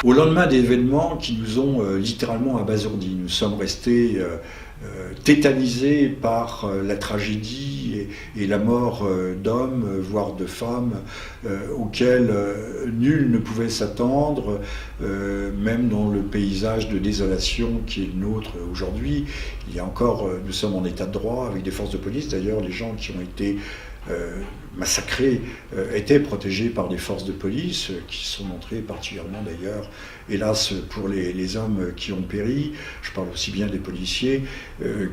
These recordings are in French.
Au lendemain d'événements qui nous ont littéralement abasourdis, nous sommes restés tétanisés par la tragédie et la mort d'hommes, voire de femmes, auxquels nul ne pouvait s'attendre, même dans le paysage de désolation qui est le nôtre aujourd'hui. Il y a encore, nous sommes en état de droit avec des forces de police, d'ailleurs les gens qui ont été massacrés étaient protégés par des forces de police qui sont montrées particulièrement d'ailleurs, hélas pour les hommes qui ont péri, je parle aussi bien des policiers,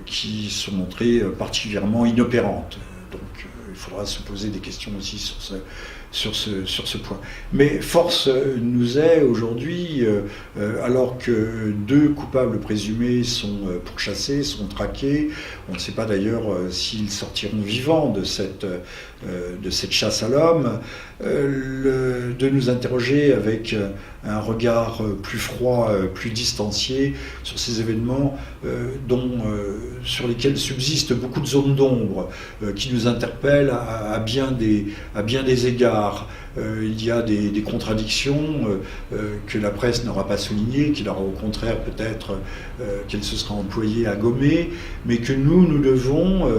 qui sont montrés particulièrement inopérantes. Donc il faudra se poser des questions aussi sur ce point. Mais force nous est aujourd'hui, alors que 2 coupables présumés sont pourchassés, sont traqués, on ne sait pas d'ailleurs s'ils sortiront vivants de cette chasse à l'homme, de nous interroger avec un regard plus froid, plus distancié sur ces événements sur lesquels subsistent beaucoup de zones d'ombre qui nous interpellent à bien des égards. Il y a des contradictions que la presse n'aura pas soulignées, qu'il aura au contraire peut-être qu'elle se sera employée à gommer, mais que nous devons,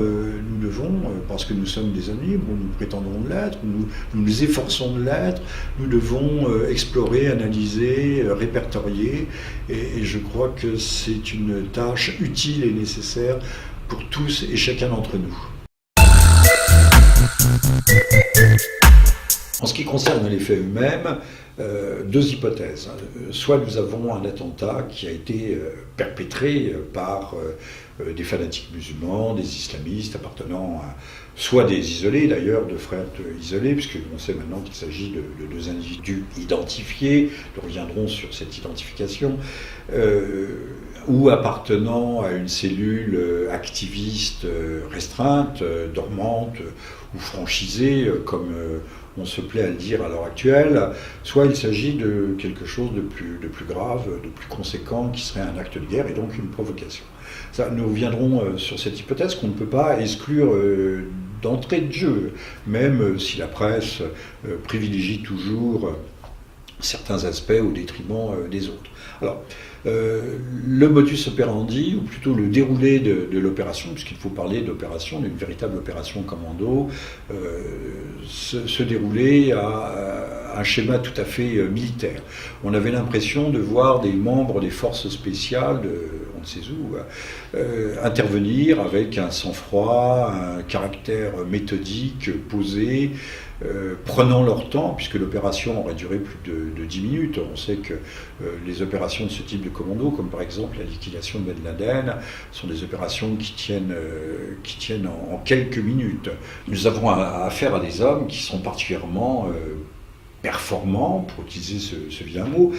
parce que nous sommes des hommes libres, nous prétendons l'être, nous nous efforçons de l'être, nous devons explorer, analyser, répertorier, et je crois que c'est une tâche utile et nécessaire pour tous et chacun d'entre nous. En ce qui concerne les faits eux-mêmes, 2 hypothèses. Soit nous avons un attentat qui a été perpétré par des fanatiques musulmans, des islamistes appartenant à soit des isolés d'ailleurs, de frères isolés, puisqu'on sait maintenant qu'il s'agit de 2 individus identifiés, nous reviendrons sur cette identification, ou appartenant à une cellule activiste restreinte, dormante ou franchisée, comme on se plaît à le dire à l'heure actuelle, soit il s'agit de quelque chose de plus grave, de plus conséquent, qui serait un acte de guerre et donc une provocation. Ça, nous reviendrons sur cette hypothèse qu'on ne peut pas exclure d'entrée de jeu, même si la presse privilégie toujours certains aspects au détriment des autres. Alors, le modus operandi, ou plutôt le déroulé de l'opération, puisqu'il faut parler d'opération, d'une véritable opération commando, se déroulait à un schéma tout à fait militaire. On avait l'impression de voir des membres des forces spéciales, on ne sait où, intervenir avec un sang-froid, un caractère méthodique, posé, prenant leur temps, puisque l'opération aurait duré plus de 10 minutes. On sait que les opérations de ce type de commando, comme par exemple la liquidation de Ben Laden, sont des opérations qui tiennent en quelques minutes. Nous avons affaire à des hommes qui sont particulièrement performants, pour utiliser ce vilain mot,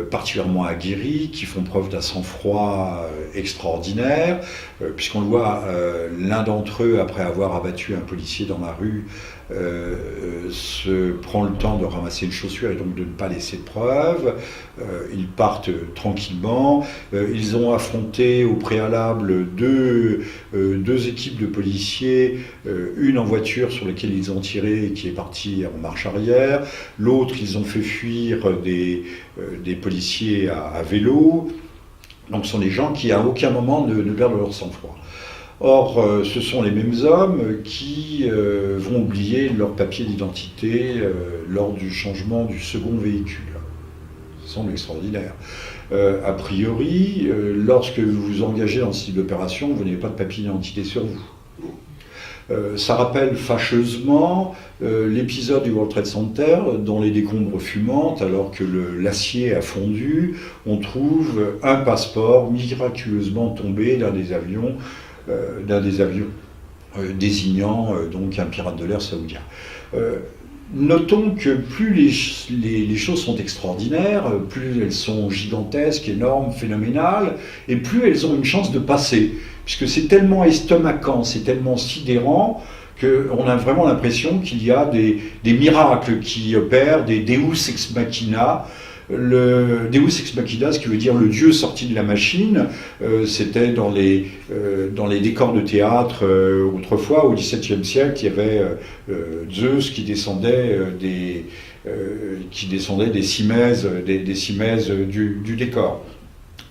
particulièrement aguerris, qui font preuve d'un sang-froid extraordinaire, puisqu'on le voit, l'un d'entre eux, après avoir abattu un policier dans la rue, se prend le temps de ramasser une chaussure et donc de ne pas laisser de preuves. Ils partent tranquillement. Ils ont affronté au préalable deux équipes de policiers, une en voiture sur laquelle ils ont tiré et qui est partie en marche arrière, l'autre ils ont fait fuir des policiers à vélo. Donc ce sont des gens qui à aucun moment ne perdent leur sang-froid. Or, ce sont les mêmes hommes qui vont oublier leur papier d'identité lors du changement du second véhicule. Ça semble extraordinaire. A priori, lorsque vous vous engagez dans ce type d'opération, vous n'avez pas de papier d'identité sur vous. Ça rappelle fâcheusement l'épisode du World Trade Center dans les décombres fumantes, alors que l'acier a fondu, on trouve un passeport miraculeusement tombé d'un des avions désignant donc un pirate de l'air saoudien. Notons que plus les choses sont extraordinaires, plus elles sont gigantesques, énormes, phénoménales, et plus elles ont une chance de passer. Puisque c'est tellement estomacant, c'est tellement sidérant, qu'on a vraiment l'impression qu'il y a des miracles qui opèrent, des Deus ex machina. Le Deus ex machina, ce qui veut dire le Dieu sorti de la machine, c'était dans les décors de théâtre autrefois, au XVIIe siècle, il y avait Zeus qui descendait des cimaises, des cimaises du décor.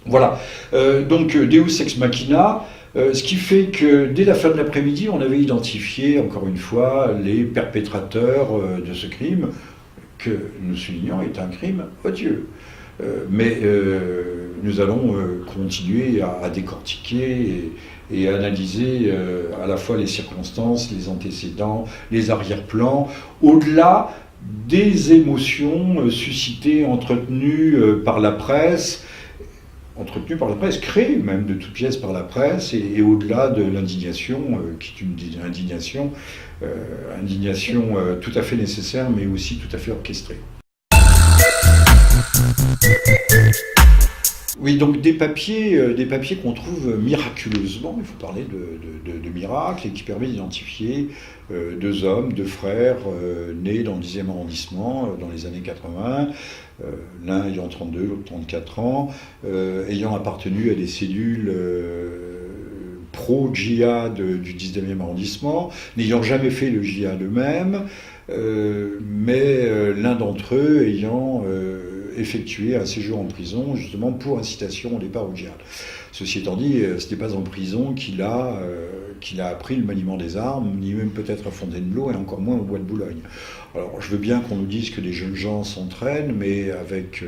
Voilà. Donc Deus ex machina. Ce qui fait que dès la fin de l'après-midi, on avait identifié, encore une fois, les perpétrateurs de ce crime, que nous soulignons est un crime odieux. Mais nous allons continuer à décortiquer et à analyser à la fois les circonstances, les antécédents, les arrière-plans, au-delà des émotions suscitées, entretenues par la presse, créée même de toutes pièces par la presse, et au-delà de l'indignation, qui est une indignation tout à fait nécessaire, mais aussi tout à fait orchestrée. Oui, donc des papiers qu'on trouve miraculeusement, il faut parler de miracles, et qui permettent d'identifier deux hommes, deux frères, nés dans le 10e arrondissement dans les années 80, l'un ayant 32, l'autre 34 ans, ayant appartenu à des cellules pro-djihad du 19e arrondissement, n'ayant jamais fait le djihad eux-mêmes, mais l'un d'entre eux ayant effectué un séjour en prison justement pour incitation au départ au djihad. Ceci étant dit, ce n'est pas en prison qu'il a appris le maniement des armes, ni même peut-être à Fontainebleau, et encore moins au Bois de Boulogne. Alors je veux bien qu'on nous dise que des jeunes gens s'entraînent, mais avec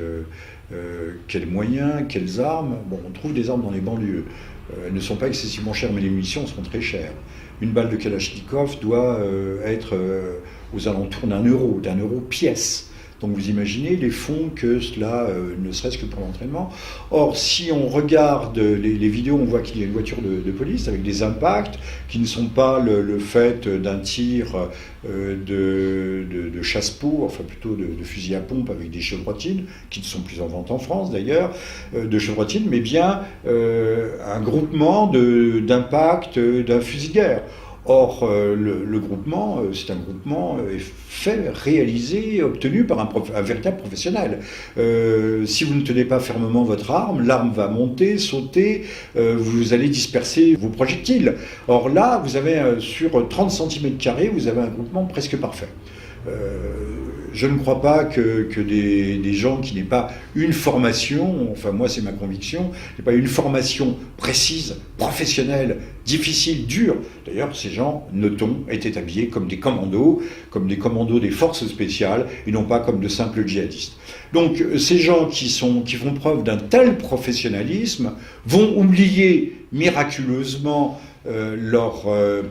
quels moyens, quelles armes? Bon, on trouve des armes dans les banlieues. Elles ne sont pas excessivement chères, mais les munitions sont très chères. Une balle de Kalachnikov doit être aux alentours d'un euro pièce. Donc vous imaginez les fonds que cela, ne serait-ce que pour l'entraînement. Or, si on regarde les vidéos, on voit qu'il y a une voiture de police avec des impacts qui ne sont pas le fait d'un tir de chasse-peau, enfin plutôt de fusil à pompe avec des chevrotines, qui ne sont plus en vente en France d'ailleurs, de chevrotines, mais bien un groupement d'impacts d'un fusil de guerre. Or, le groupement, c'est un groupement réalisé, obtenu par un véritable professionnel. Si vous ne tenez pas fermement votre arme, l'arme va monter, sauter, vous allez disperser vos projectiles. Or là, vous avez sur 30 cm², vous avez un groupement presque parfait. Je ne crois pas que des gens qui n'aient pas une formation, enfin moi c'est ma conviction, n'aient pas une formation précise, professionnelle, difficile, dure. D'ailleurs, ces gens, notons, étaient habillés comme des commandos des forces spéciales, et non pas comme de simples djihadistes. Donc ces gens qui font preuve d'un tel professionnalisme vont oublier miraculeusement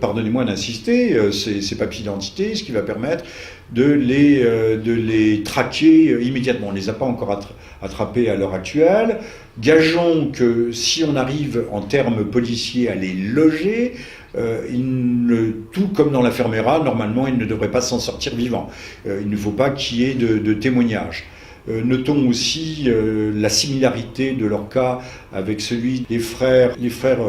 pardonnez-moi d'insister, ces papiers d'identité, ce qui va permettre de les traquer immédiatement. On ne les a pas encore attrapés à l'heure actuelle. Gageons que si on arrive en termes policiers à les loger, tout comme dans l'affaire Mera, normalement ils ne devraient pas s'en sortir vivants. Il ne faut pas qu'il y ait de témoignages. Notons aussi la similarité de leur cas avec celui des frères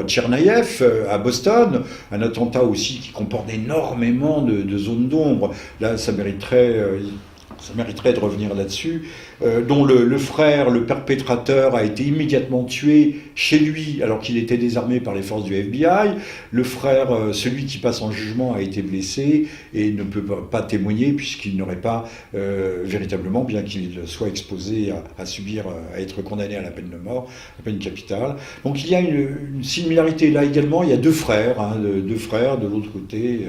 Tchernaïev à Boston, un attentat aussi qui comporte énormément de zones d'ombre. Là, ça mériterait de revenir là-dessus, dont le frère, le perpétrateur, a été immédiatement tué chez lui alors qu'il était désarmé par les forces du FBI. Le frère, celui qui passe en jugement, a été blessé et ne peut pas témoigner puisqu'il n'aurait pas véritablement, bien qu'il soit exposé à être condamné à la peine de mort, la peine capitale. Donc il y a une similarité. Là également, il y a deux frères de l'autre côté.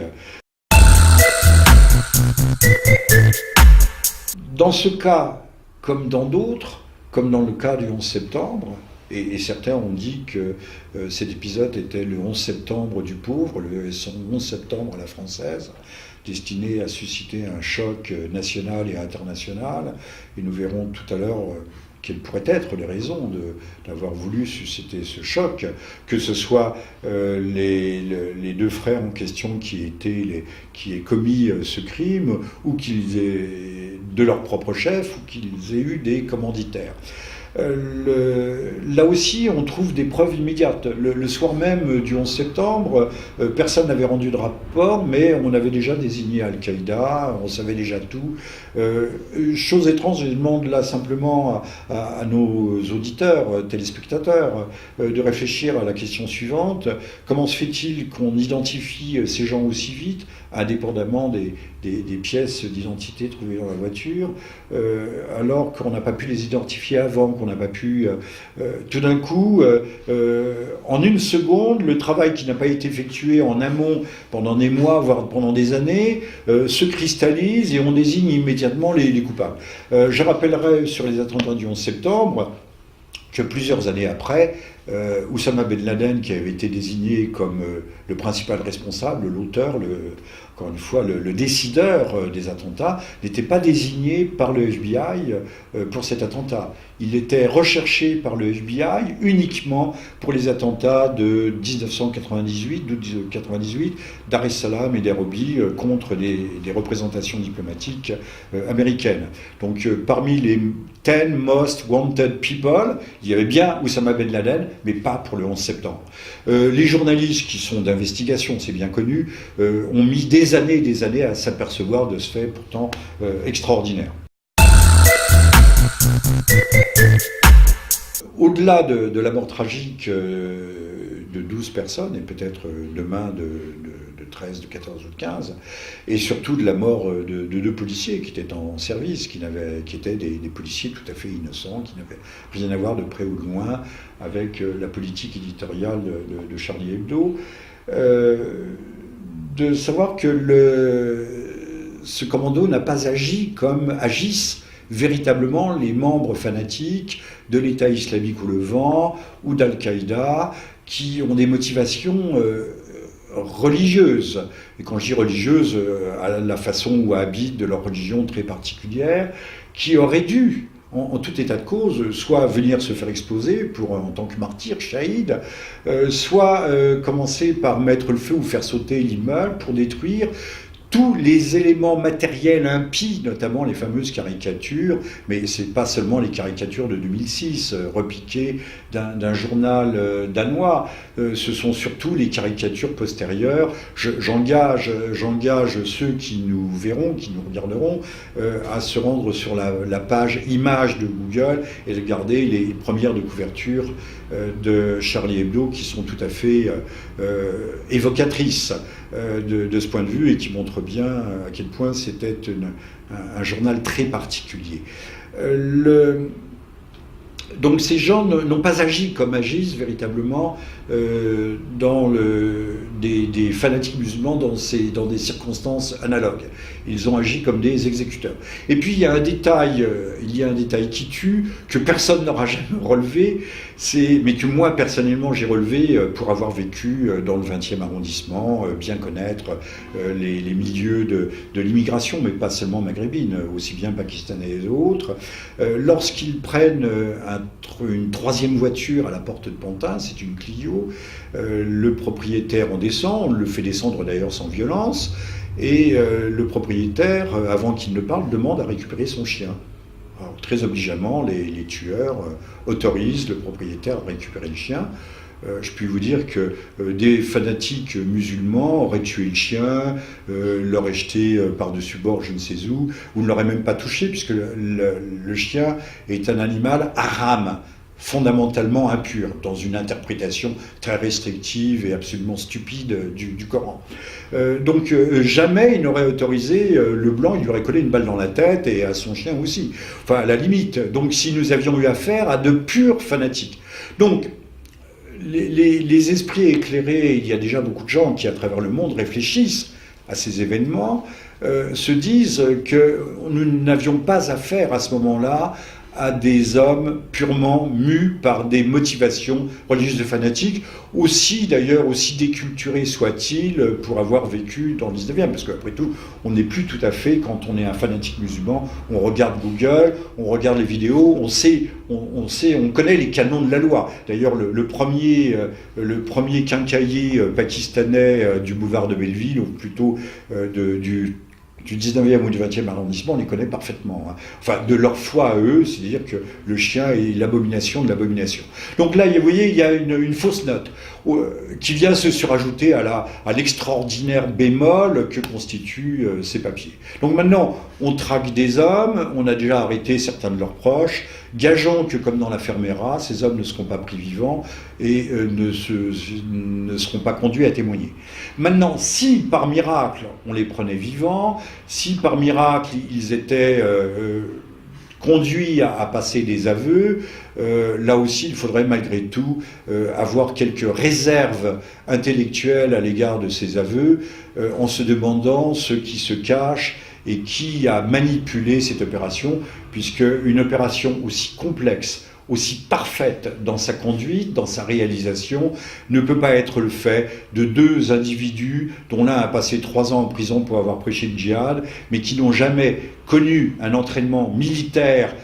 Dans ce cas, comme dans d'autres, comme dans le cas du 11 septembre, et certains ont dit que cet épisode était le 11 septembre du pauvre, son 11 septembre à la française, destiné à susciter un choc national et international, et nous verrons tout à l'heure quelles pourraient être les raisons d'avoir voulu susciter ce choc, que ce soit les deux frères en question qui aient commis ce crime, ou qu'ils aient de leur propre chef, ou qu'ils aient eu des commanditaires. Là aussi, on trouve des preuves immédiates. Le soir même du 11 septembre, personne n'avait rendu de rapport, mais on avait déjà désigné Al-Qaïda, on savait déjà tout. Chose étrange, je demande là simplement à nos auditeurs, téléspectateurs, de réfléchir à la question suivante. Comment se fait-il qu'on identifie ces gens aussi vite, indépendamment des pièces d'identité trouvées dans la voiture, alors qu'on n'a pas pu les identifier avant, qu'on n'a pas pu... tout d'un coup, en une seconde, le travail qui n'a pas été effectué en amont pendant des mois, voire pendant des années, se cristallise et on désigne immédiatement les coupables. Je rappellerai sur les attentats du 11 septembre que plusieurs années après, Oussama Ben Laden, qui avait été désigné comme le principal responsable, l'auteur, encore une fois, le décideur des attentats, n'était pas désigné par le FBI pour cet attentat. Il était recherché par le FBI uniquement pour les attentats de 1998, d'août 1998, Dar es Salaam et Nairobi contre des représentations diplomatiques américaines. Donc parmi les 10 most wanted people, il y avait bien Oussama Ben Laden, mais pas pour le 11 septembre. Les journalistes qui sont d'investigation, c'est bien connu, ont mis des années et des années à s'apercevoir de ce fait pourtant extraordinaire. Au-delà de la mort tragique de 12 personnes, et peut-être demain de 13, de 14 ou de 15, et surtout de la mort de 2 policiers qui étaient en service, qui étaient des policiers tout à fait innocents, qui n'avaient rien à voir de près ou de loin avec la politique éditoriale de Charlie Hebdo. De savoir que ce commando n'a pas agi comme agissent véritablement les membres fanatiques de l'État islamique au Levant ou d'Al-Qaïda, qui ont des motivations religieuses. Et quand je dis religieuses, à la façon ou à habit de leur religion très particulière, qui auraient dû, en tout état de cause, soit venir se faire exploser en tant que martyr, shahid, soit commencer par mettre le feu ou faire sauter l'immeuble pour détruire tous les éléments matériels impies, notamment les fameuses caricatures, mais ce n'est pas seulement les caricatures de 2006, repiquées d'un journal danois, ce sont surtout les caricatures postérieures. J'engage ceux qui nous verront, qui nous regarderont, à se rendre sur la page images de Google et de regarder les premières de couverture de Charlie Hebdo, qui sont tout à fait évocatrices de ce point de vue et qui montrent bien à quel point c'était un journal très particulier. Donc ces gens n'ont pas agi comme agissent véritablement des fanatiques musulmans dans des circonstances analogues. Ils ont agi comme des exécuteurs. Et puis il y a un détail qui tue, que personne n'aura jamais relevé, mais que moi personnellement j'ai relevé pour avoir vécu dans le 20e arrondissement, bien connaître les milieux de l'immigration, mais pas seulement maghrébine, aussi bien pakistanais et autres. Lorsqu'ils prennent une 3e voiture à la porte de Pantin, c'est une Clio, le propriétaire en descend, on le fait descendre d'ailleurs sans violence, et le propriétaire, avant qu'il ne parle, demande à récupérer son chien. Alors, très obligeamment, les tueurs autorisent le propriétaire à récupérer le chien. Je puis vous dire que des fanatiques musulmans auraient tué le chien, l'auraient jeté par-dessus bord je ne sais où, ou ne l'auraient même pas touché, puisque le chien est un animal haram, fondamentalement impur, dans une interprétation très restrictive et absolument stupide du Coran. Donc jamais il n'aurait autorisé le blanc, il lui aurait collé une balle dans la tête, et à son chien aussi. Enfin, à la limite. Donc si nous avions eu affaire à de purs fanatiques. Donc, les esprits éclairés, il y a déjà beaucoup de gens qui, à travers le monde, réfléchissent à ces événements, se disent que nous n'avions pas affaire à ce moment-là à des hommes purement mus par des motivations religieuses et fanatiques, aussi d'ailleurs, aussi déculturés soient-ils pour avoir vécu dans le 19e, parce qu'après tout, on n'est plus tout à fait, quand on est un fanatique musulman, on regarde Google, on regarde les vidéos, on connaît les canons de la loi. D'ailleurs, le premier quincaillier pakistanais du boulevard de Belleville, ou plutôt du 19e ou du 20e arrondissement, on les connaît parfaitement. Enfin, de leur foi à eux, c'est-à-dire que le chien est l'abomination de l'abomination. Donc là, vous voyez, il y a une fausse note qui vient se surajouter à l'extraordinaire bémol que constituent ces papiers. Donc maintenant, on traque des hommes, on a déjà arrêté certains de leurs proches, gageons que, comme dans l'affaire Mera, ces hommes ne seront pas pris vivants et ne seront pas conduits à témoigner. Maintenant, si par miracle on les prenait vivants, si par miracle ils étaient conduits à passer des aveux, là aussi il faudrait malgré tout avoir quelques réserves intellectuelles à l'égard de ces aveux, en se demandant ce qui se cache et qui a manipulé cette opération, puisque une opération aussi complexe, aussi parfaite dans sa conduite, dans sa réalisation, ne peut pas être le fait de deux individus dont l'un a passé 3 ans en prison pour avoir prêché le djihad, mais qui n'ont jamais connu un entraînement militaire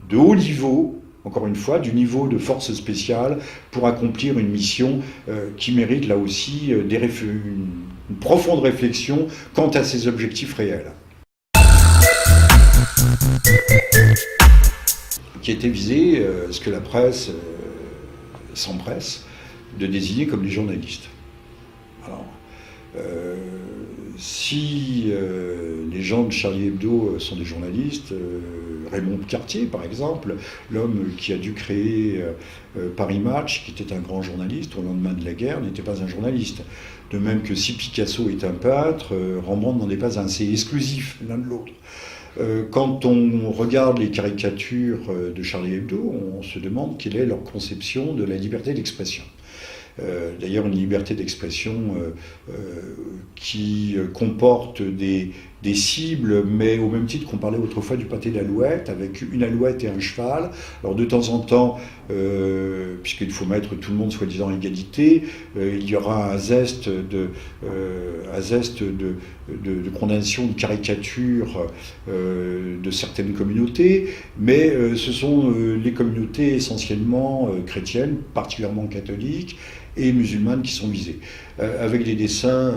de haut niveau, encore une fois, du niveau de force spéciale, pour accomplir une mission qui mérite là aussi une profonde réflexion quant à ses objectifs réels. Qui était visé, ce que la presse s'empresse de désigner comme les journalistes. Alors, si les gens de Charlie Hebdo sont des journalistes, Raymond Cartier par exemple, l'homme qui a dû créer Paris Match, qui était un grand journaliste au lendemain de la guerre, n'était pas un journaliste. De même que si Picasso est un peintre, Rembrandt n'en est pas un, c'est exclusif l'un de l'autre. Quand on regarde les caricatures de Charlie Hebdo, on se demande quelle est leur conception de la liberté d'expression. D'ailleurs, une liberté d'expression qui comporte des cibles, mais au même titre qu'on parlait autrefois du pâté d'alouette, avec une alouette et un cheval. Alors de temps en temps, puisqu'il faut mettre tout le monde soi-disant à égalité, il y aura un zeste de condamnation, de caricature de certaines communautés, mais ce sont les communautés essentiellement chrétiennes, particulièrement catholiques, et musulmanes qui sont visées, avec des dessins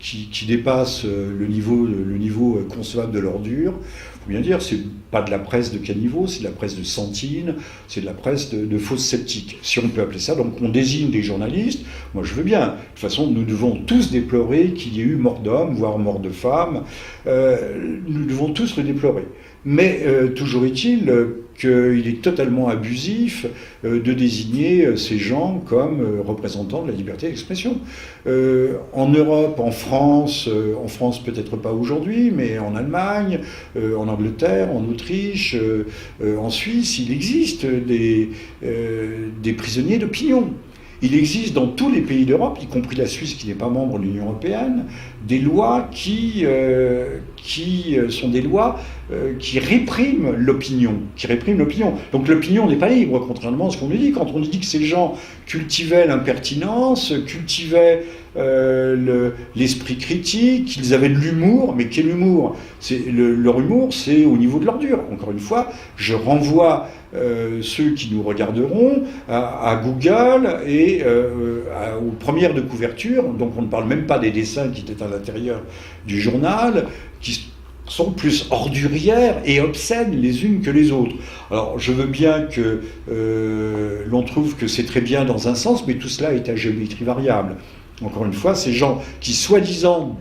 qui dépassent le niveau concevable de l'ordure. Il faut bien dire, c'est pas de la presse de caniveau, c'est de la presse de sentine, c'est de la presse de fausses sceptiques, si on peut appeler ça. Donc on désigne des journalistes, moi je veux bien. De toute façon, nous devons tous déplorer qu'il y ait eu mort d'hommes, voire mort de femmes. Nous devons tous le déplorer. Mais toujours est-il qu'il est totalement abusif de désigner ces gens comme représentants de la liberté d'expression. En Europe, en France peut-être pas aujourd'hui, mais en Allemagne, en Angleterre, en Autriche, en Suisse, il existe des prisonniers d'opinion. Il existe dans tous les pays d'Europe, y compris la Suisse qui n'est pas membre de l'Union européenne, des lois qui sont des lois qui répriment l'opinion. Donc l'opinion n'est pas libre, contrairement à ce qu'on nous dit. Quand on nous dit que ces gens cultivaient l'impertinence, cultivaient l'esprit critique, qu'ils avaient de l'humour, mais quel humour ? Leur humour, c'est au niveau de l'ordure. Encore une fois, je renvoie ceux qui nous regarderont à Google et aux premières de couverture, donc on ne parle même pas des dessins qui étaient à l'intérieur du journal, qui sont plus ordurières et obscènes les unes que les autres. Alors je veux bien que l'on trouve que c'est très bien dans un sens, mais tout cela est à géométrie variable. Encore une fois, ces gens qui soi-disant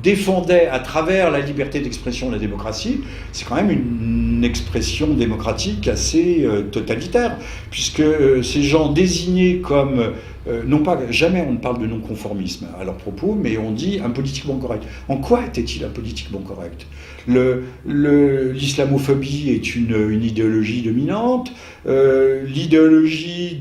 défendaient à travers la liberté d'expression la démocratie, c'est quand même une expression démocratique assez totalitaire, puisque ces gens désignés comme non pas, jamais on ne parle de non-conformisme à leur propos, mais on dit impolitiquement correct. En quoi était-il impolitiquement correct? L'islamophobie est une idéologie dominante, l'idéologie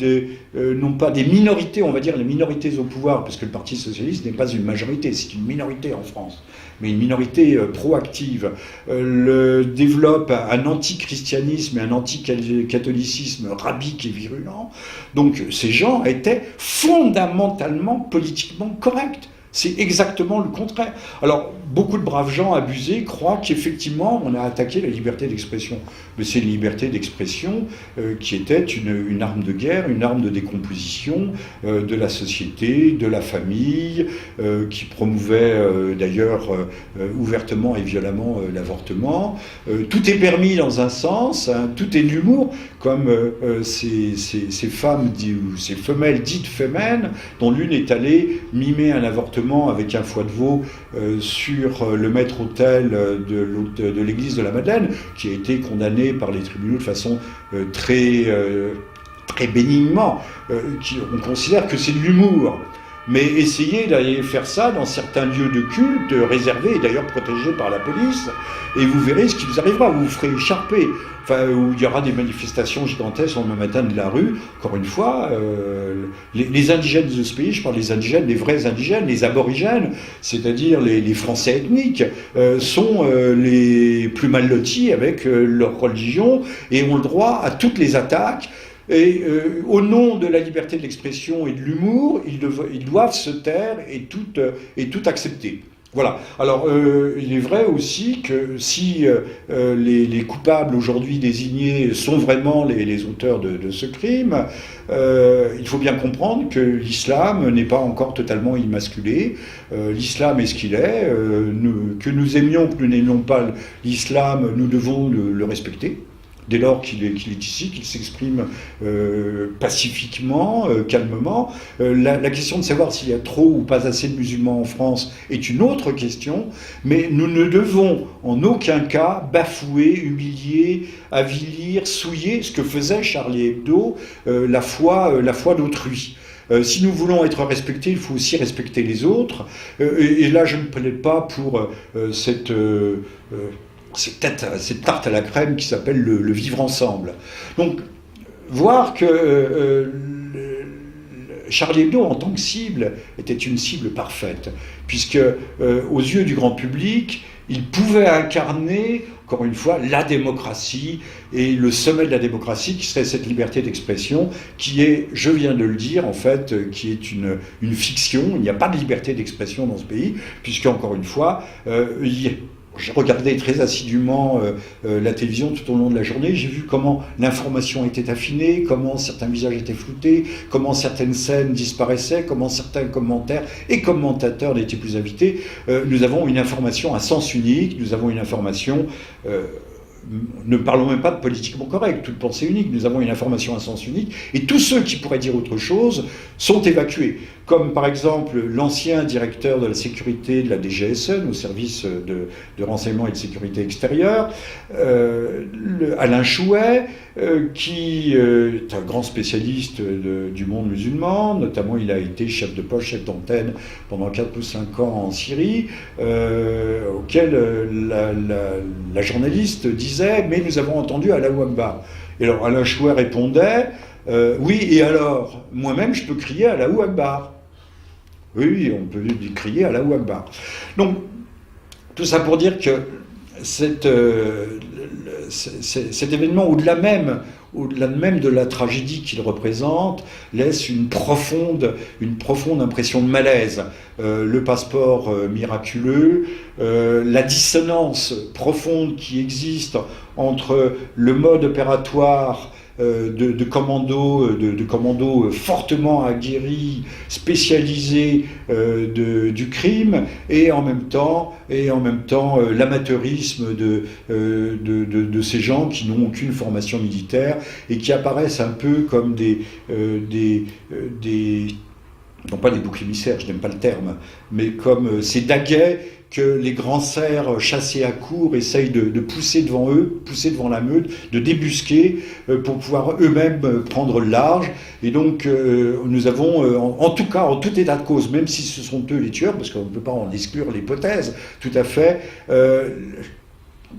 non pas des minorités, on va dire les minorités au pouvoir, parce que le Parti socialiste n'est pas une majorité, c'est une minorité en France, mais une minorité proactive, développe un antichristianisme et un anticatholicisme rabique et virulent. Donc ces gens étaient fondamentalement politiquement corrects. C'est exactement le contraire. Alors, beaucoup de braves gens abusés croient qu'effectivement, on a attaqué la liberté d'expression. Mais c'est une liberté d'expression qui était une arme de guerre, une arme de décomposition de la société, de la famille, qui promouvait d'ailleurs ouvertement et violemment l'avortement. Tout est permis dans un sens, hein, tout est de l'humour, comme ces femmes, ou ces femelles dites fémènes, dont l'une est allée mimer un avortement avec un foie de veau sur le maître-autel de l'église de la Madeleine, qui a été condamné par les tribunaux de façon très bénignement. On considère que c'est de l'humour. Mais essayez d'aller faire ça dans certains lieux de culte réservés et d'ailleurs protégés par la police, et vous verrez ce qui vous arrivera. Vous vous ferez écharper. Enfin, où il y aura des manifestations gigantesques le matin de la rue. Encore une fois, les indigènes de ce pays, je parle des indigènes, les vrais indigènes, les aborigènes, c'est-à-dire les Français ethniques, sont les plus mal lotis avec leur religion et ont le droit à toutes les attaques. Et au nom de la liberté de l'expression et de l'humour, ils doivent se taire et tout accepter. Voilà. Alors, il est vrai aussi que si les coupables aujourd'hui désignés sont vraiment les auteurs de ce crime, il faut bien comprendre que l'islam n'est pas encore totalement immasculé. L'islam est ce qu'il est. Que nous aimions, que nous n'aimions pas l'islam, nous devons le respecter. Dès lors qu'il est ici, qu'il s'exprime pacifiquement, calmement. La question de savoir s'il y a trop ou pas assez de musulmans en France est une autre question, mais nous ne devons en aucun cas bafouer, humilier, avilir, souiller ce que faisait Charlie Hebdo, la foi d'autrui. Si nous voulons être respectés, il faut aussi respecter les autres. Et là, je ne plaide pas pour cette tarte à la crème qui s'appelle le vivre ensemble. Donc, voir que Charlie Hebdo, en tant que cible, était une cible parfaite, puisque aux yeux du grand public, il pouvait incarner, encore une fois, la démocratie, et le sommet de la démocratie, qui serait cette liberté d'expression, qui est, je viens de le dire, en fait, qui est une fiction. Il n'y a pas de liberté d'expression dans ce pays, puisque, encore une fois, j'ai regardé très assidûment la télévision tout au long de la journée. J'ai vu comment l'information était affinée, comment certains visages étaient floutés, comment certaines scènes disparaissaient, comment certains commentaires et commentateurs n'étaient plus invités. Nous avons une information à sens unique, nous avons une information... ne parlons même pas de politiquement correct, toute pensée unique, nous avons une information à sens unique, et tous ceux qui pourraient dire autre chose sont évacués. Comme par exemple l'ancien directeur de la sécurité de la DGSE, au service de renseignement et de sécurité extérieure, Alain Chouet, qui est un grand spécialiste du monde musulman, notamment il a été chef de poste, chef d'antenne pendant 4 ou 5 ans en Syrie, auquel la journaliste disait « mais nous avons entendu Allahu Akbar ». Et alors Alain Chouet répondait « oui, et alors, moi-même je peux crier Allahu Akbar ». Oui, on peut crier Allahu Akbar. Donc, tout ça pour dire que cet événement, au-delà même de la tragédie qu'il représente, laisse une profonde impression de malaise. Le passeport miraculeux, la dissonance profonde qui existe entre le mode opératoire de commandos fortement aguerris, spécialisés du crime, et en même temps l'amateurisme de ces gens qui n'ont aucune formation militaire et qui apparaissent un peu comme des non pas des boucs émissaires, je n'aime pas le terme, mais comme ces daguets que les grands cerfs chassés à court essayent de pousser devant eux, pousser devant la meute, de débusquer pour pouvoir eux-mêmes prendre le large. Et donc nous avons, en tout cas, en tout état de cause, même si ce sont eux les tueurs, parce qu'on ne peut pas en exclure l'hypothèse, tout à fait,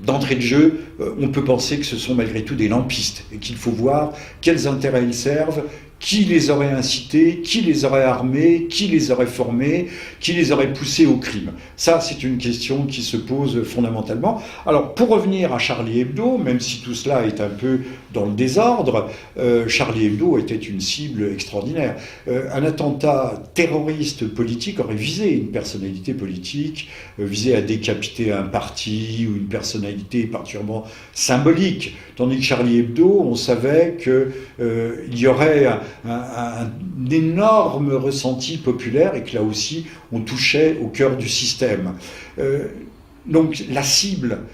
d'entrée de jeu, on peut penser que ce sont malgré tout des lampistes et qu'il faut voir quels intérêts ils servent, qui les aurait incités, qui les aurait armés, qui les aurait formés, qui les aurait poussés au crime. Ça, c'est une question qui se pose fondamentalement. Alors, pour revenir à Charlie Hebdo, même si tout cela est un peu dans le désordre, Charlie Hebdo était une cible extraordinaire. Un attentat terroriste politique aurait visé une personnalité politique, visé à décapiter un parti ou une personnalité particulièrement symbolique. Tandis que Charlie Hebdo, on savait qu'il y aurait un énorme ressenti populaire et que là aussi on touchait au cœur du système. Donc la cible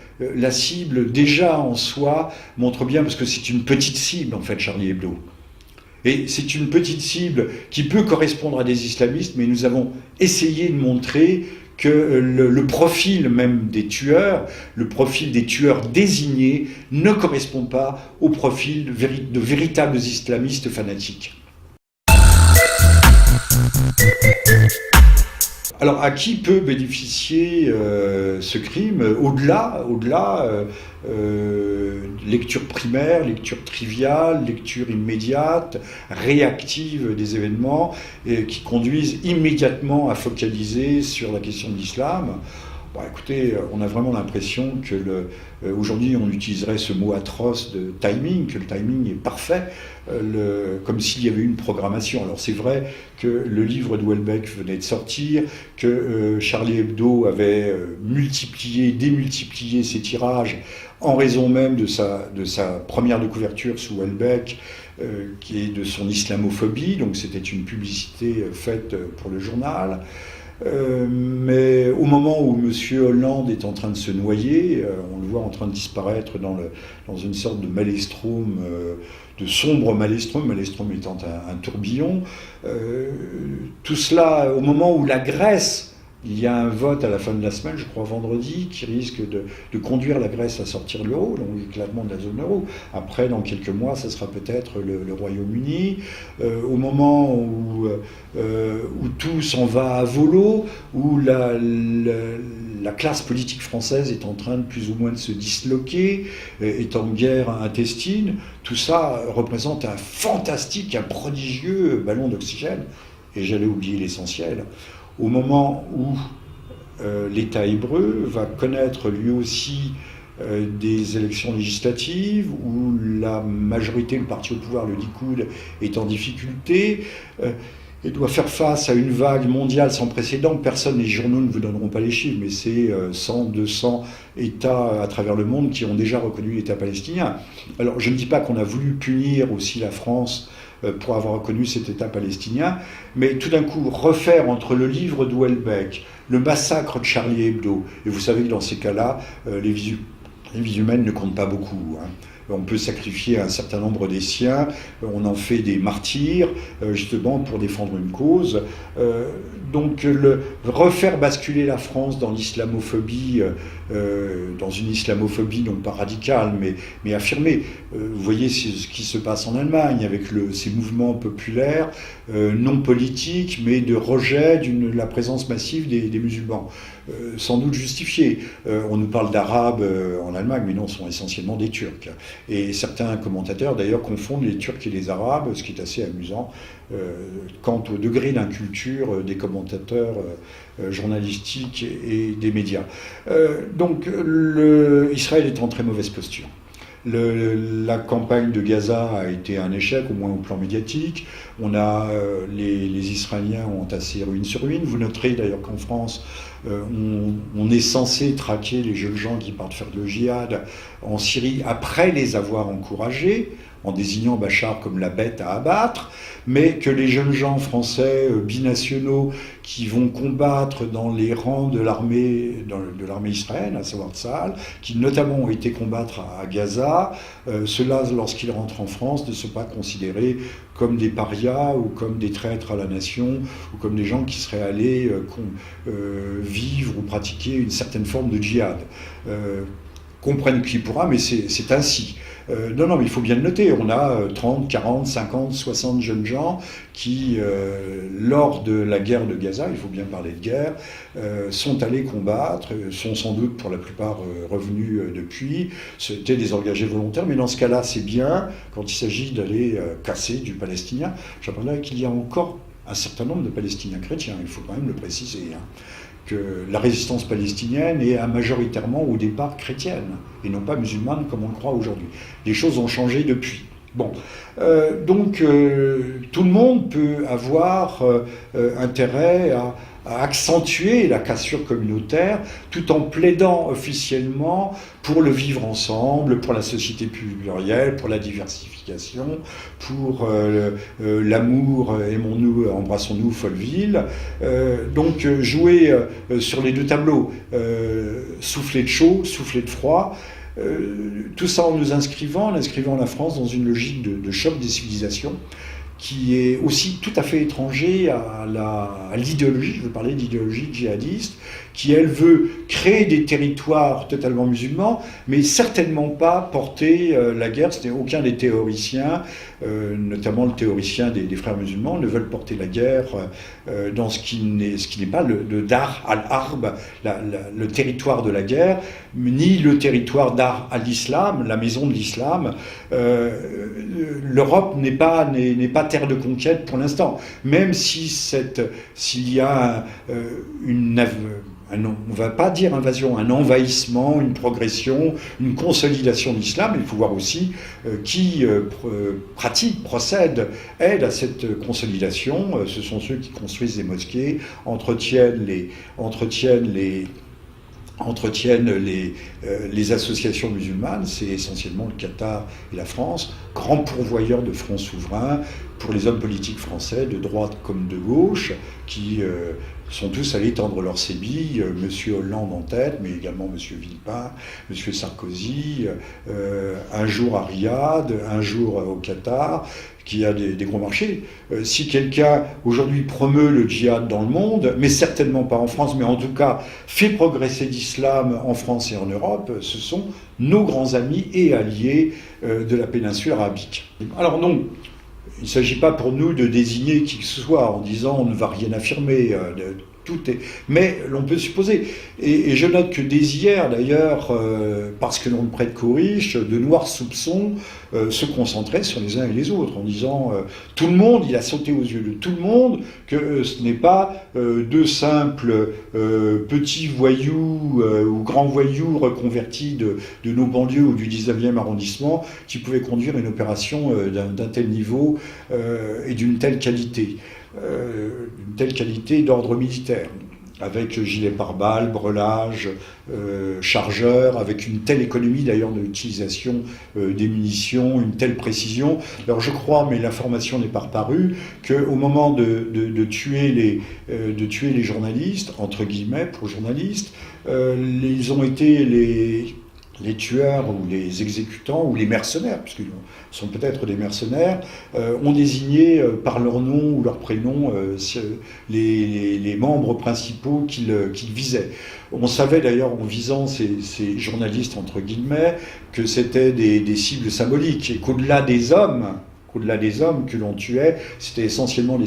déjà en soi montre bien, parce que c'est une petite cible en fait Charlie Hebdo. Et c'est une petite cible qui peut correspondre à des islamistes, mais nous avons essayé de montrer que le profil même des tueurs, le profil des tueurs désignés ne correspond pas au profil de véritables islamistes fanatiques. Alors, à qui peut bénéficier ce crime au-delà lecture primaire, lecture triviale, lecture immédiate, réactive des événements qui conduisent immédiatement à focaliser sur la question de l'islam. Bon, écoutez, on a vraiment l'impression que aujourd'hui on utiliserait ce mot atroce de timing, que le timing est parfait, comme s'il y avait eu une programmation. Alors c'est vrai que le livre de Houellebecq venait de sortir, que Charlie Hebdo avait démultiplié ses tirages en raison même de sa première de couverture sous Houellebecq, qui est de son islamophobie, donc c'était une publicité faite pour le journal. Mais au moment où M. Hollande est en train de se noyer, on le voit en train de disparaître dans une sorte de maelstrom, de sombre maelstrom étant un tourbillon, tout cela au moment où la Grèce, il y a un vote à la fin de la semaine, je crois vendredi, qui risque de conduire la Grèce à sortir de l'euro, donc l'éclatement de la zone euro. Après, dans quelques mois, ça sera peut-être le Royaume-Uni. Au moment où tout s'en va à volo, où la classe politique française est en train de plus ou moins de se disloquer, est en guerre intestine, tout ça représente un fantastique, un prodigieux ballon d'oxygène. Et j'allais oublier l'essentiel. Au moment où l'État hébreu va connaître lui aussi des élections législatives, où la majorité, le parti au pouvoir, le Likoud, est en difficulté, et doit faire face à une vague mondiale sans précédent. Personne, les journaux ne vous donneront pas les chiffres, mais c'est 100, 200 États à travers le monde qui ont déjà reconnu l'État palestinien. Alors je ne dis pas qu'on a voulu punir aussi la France pour avoir reconnu cet État palestinien, mais tout d'un coup, refaire entre le livre de Houellebecq, le massacre de Charlie Hebdo, et vous savez que dans ces cas-là, les vies humaines ne comptent pas beaucoup, hein. On peut sacrifier un certain nombre des siens, on en fait des martyrs, justement pour défendre une cause. Donc refaire basculer la France dans l'islamophobie, dans une islamophobie non pas radicale, mais affirmée. Vous voyez ce qui se passe en Allemagne avec ces mouvements populaires, non politiques, mais de rejet de la présence massive des musulmans. Sans doute justifié. On nous parle d'Arabes en Allemagne, mais non, ce sont essentiellement des Turcs. Et certains commentateurs, d'ailleurs, confondent les Turcs et les Arabes, ce qui est assez amusant, quant au degré d'inculture des commentateurs journalistiques et des médias. Donc, Israël est en très mauvaise posture. La campagne de Gaza a été un échec, au moins au plan médiatique. Les Israéliens ont entassé ruine sur ruine. Vous noterez d'ailleurs qu'en France, on est censé traquer les jeunes gens qui partent faire le djihad en Syrie après les avoir encouragés, en désignant Bachar comme la bête à abattre, mais que les jeunes gens français binationaux qui vont combattre dans les rangs de l'armée israélienne, à savoir Tsahal, qui notamment ont été combattre à Gaza, ceux-là, lorsqu'ils rentrent en France, ne sont pas considérés comme des parias ou comme des traîtres à la nation ou comme des gens qui seraient allés vivre ou pratiquer une certaine forme de djihad. Comprenne qui pourra, mais c'est ainsi. Non, mais il faut bien le noter. On a 30, 40, 50, 60 jeunes gens qui, lors de la guerre de Gaza, il faut bien parler de guerre, sont allés combattre, sont sans doute pour la plupart revenus depuis. C'était des engagés volontaires, mais dans ce cas-là, c'est bien, quand il s'agit d'aller casser du palestinien. J'apprenais qu'il y a encore un certain nombre de Palestiniens chrétiens, il faut quand même le préciser, que la résistance palestinienne est majoritairement au départ chrétienne et non pas musulmane comme on le croit aujourd'hui. Les choses ont changé depuis. Bon, donc tout le monde peut avoir intérêt à accentuer la cassure communautaire tout en plaidant officiellement pour le vivre ensemble, pour la société plurielle, pour la diversification, pour l'amour, aimons-nous, embrassons-nous, Folleville. Donc jouer sur les deux tableaux, souffler de chaud, souffler de froid, tout ça en nous inscrivant la France dans une logique de choc des civilisations, qui est aussi tout à fait étranger à l'idéologie, je veux parler d'idéologie djihadiste, qui elle veut créer des territoires totalement musulmans, mais certainement pas porter la guerre. C'était aucun des théoriciens, notamment le théoricien des frères musulmans, ne veulent porter la guerre dans ce qui n'est pas le Dar al-Harb, le territoire de la guerre, ni le territoire Dar al-Islam, la maison de l'islam. L'Europe n'est pas terre de conquête pour l'instant, même si s'il y a on ne va pas dire invasion, un envahissement, une progression, une consolidation de l'islam. Il faut voir aussi qui procède, aide à cette consolidation. Ce sont ceux qui construisent des mosquées, entretiennent les associations musulmanes. C'est essentiellement le Qatar et la France, grands pourvoyeurs de fronts souverains pour les hommes politiques français, de droite comme de gauche, qui sont tous allés tendre leur sébilles, M. Hollande en tête, mais également M. Villepin, M. Sarkozy, un jour à Riyad, un jour au Qatar, qui a des gros marchés. Si quelqu'un aujourd'hui promeut le djihad dans le monde, mais certainement pas en France, mais en tout cas fait progresser l'islam en France et en Europe, ce sont nos grands amis et alliés de la péninsule arabique. Alors non, il ne s'agit pas pour nous de désigner qui que ce soit en disant on ne va rien affirmer, tout est... Mais l'on peut supposer. Et je note que dès hier, d'ailleurs, parce que l'on ne prête qu'aux riches, de noirs soupçons se concentraient sur les uns et les autres, en disant tout le monde, il a sauté aux yeux de tout le monde, que ce n'est pas deux simples petits voyous ou grands voyous reconvertis de nos banlieues ou du 19e arrondissement qui pouvaient conduire une opération d'un tel niveau et d'une telle qualité d'ordre militaire, avec gilet pare-balles, brelage, chargeurs, avec une telle économie d'ailleurs de l'utilisation des munitions, une telle précision. Alors je crois, mais l'information n'est pas reparue, qu'au moment de tuer les journalistes, entre guillemets pour journalistes, ils ont été les tueurs ou les exécutants ou les mercenaires, puisqu'ils sont peut-être des mercenaires, ont désigné par leur nom ou leur prénom les membres principaux qu'ils visaient. On savait d'ailleurs en visant ces journalistes, entre guillemets, que c'était des cibles symboliques et qu'au-delà des hommes que l'on tuait, c'était essentiellement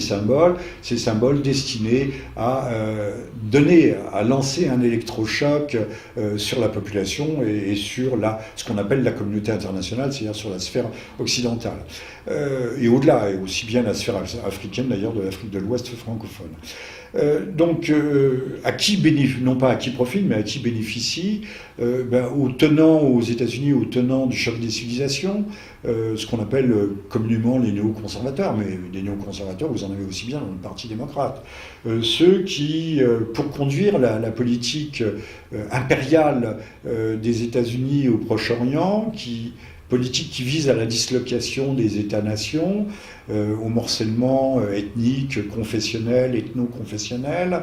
ces symboles destinés à lancer un électrochoc sur la population et sur ce qu'on appelle la communauté internationale, c'est-à-dire sur la sphère occidentale. Et au-delà, et aussi bien la sphère africaine d'ailleurs, de l'Afrique de l'Ouest francophone. À qui bénéficie, non pas à qui profite, mais à qui bénéficie, aux tenants aux États-Unis, aux tenants du choc des civilisations, ce qu'on appelle communément les néoconservateurs, mais les néoconservateurs, vous en avez aussi bien dans le Parti démocrate. Ceux qui, pour conduire la politique impériale des États-Unis au Proche-Orient, politique qui vise à la dislocation des États-nations, au morcellement ethnique, confessionnel, ethno-confessionnel,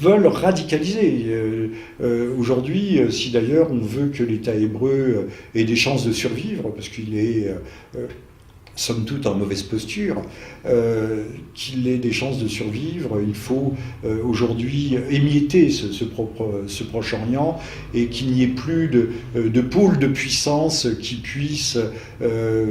veulent radicaliser. Aujourd'hui, si d'ailleurs on veut que l'État hébreu ait des chances de survivre, parce qu'il est somme toute en mauvaise posture, qu'il ait des chances de survivre, il faut aujourd'hui émietter ce Proche-Orient et qu'il n'y ait plus de pôle de puissance qui puisse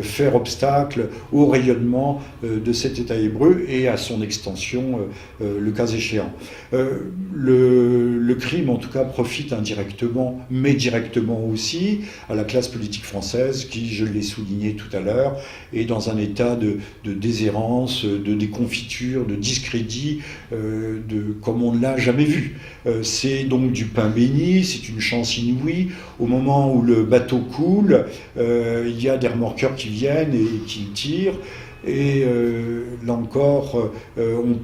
faire obstacle au rayonnement de cet État hébreu et à son extension, le cas échéant. Le crime, en tout cas, profite indirectement, mais directement aussi, à la classe politique française qui, je l'ai souligné tout à l'heure, est dans un état de déshérence, de déconfiture, de discrédit, comme on ne l'a jamais vu. C'est donc du pain béni, c'est une chance inouïe. Au moment où le bateau coule, il y a des remorqueurs qui viennent et qui tirent. Et là encore, on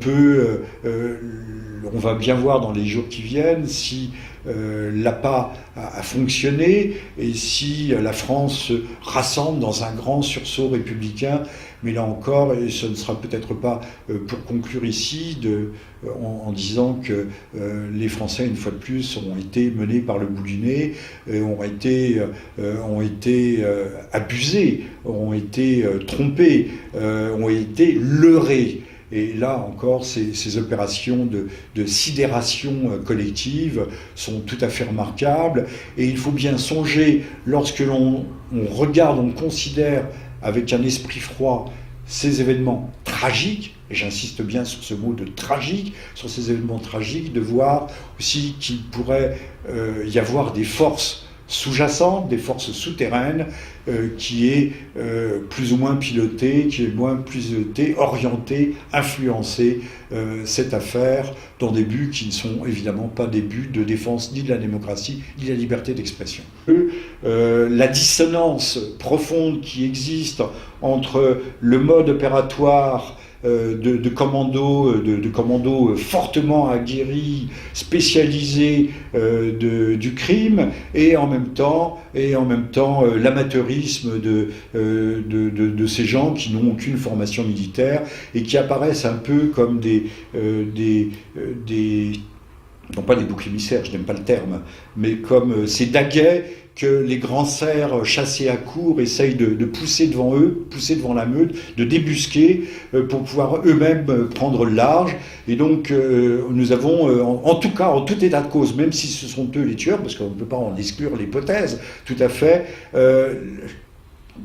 va bien voir dans les jours qui viennent si l'APA a fonctionné et si la France se rassemble dans un grand sursaut républicain. Mais là encore, et ce ne sera peut-être pas pour conclure ici, en disant que les Français, une fois de plus, ont été menés par le bout du nez, ont été abusés, ont été trompés, ont été leurrés. Et là encore, ces opérations de sidération collective sont tout à fait remarquables. Et il faut bien songer, lorsque l'on regarde, on considère avec un esprit froid ces événements tragiques, et j'insiste bien sur ce mot de tragique, sur ces événements tragiques, de voir aussi qu'il pourrait y avoir des forces sous-jacente, des forces souterraines qui est plus ou moins pilotée, orientée, influencée cette affaire dans des buts qui ne sont évidemment pas des buts de défense ni de la démocratie ni de la liberté d'expression. La dissonance profonde qui existe entre le mode opératoire de commandos fortement aguerris, spécialisés du crime, et en même temps l'amateurisme de ces gens qui n'ont aucune formation militaire et qui apparaissent un peu comme non pas des boucs émissaires, je n'aime pas le terme, mais comme ces daguets que les grands cerfs chassés à court essayent de pousser devant la meute, de débusquer pour pouvoir eux-mêmes prendre le large. Et donc nous avons, en tout cas, en tout état de cause, même si ce sont eux les tueurs, parce qu'on ne peut pas en exclure l'hypothèse, tout à fait,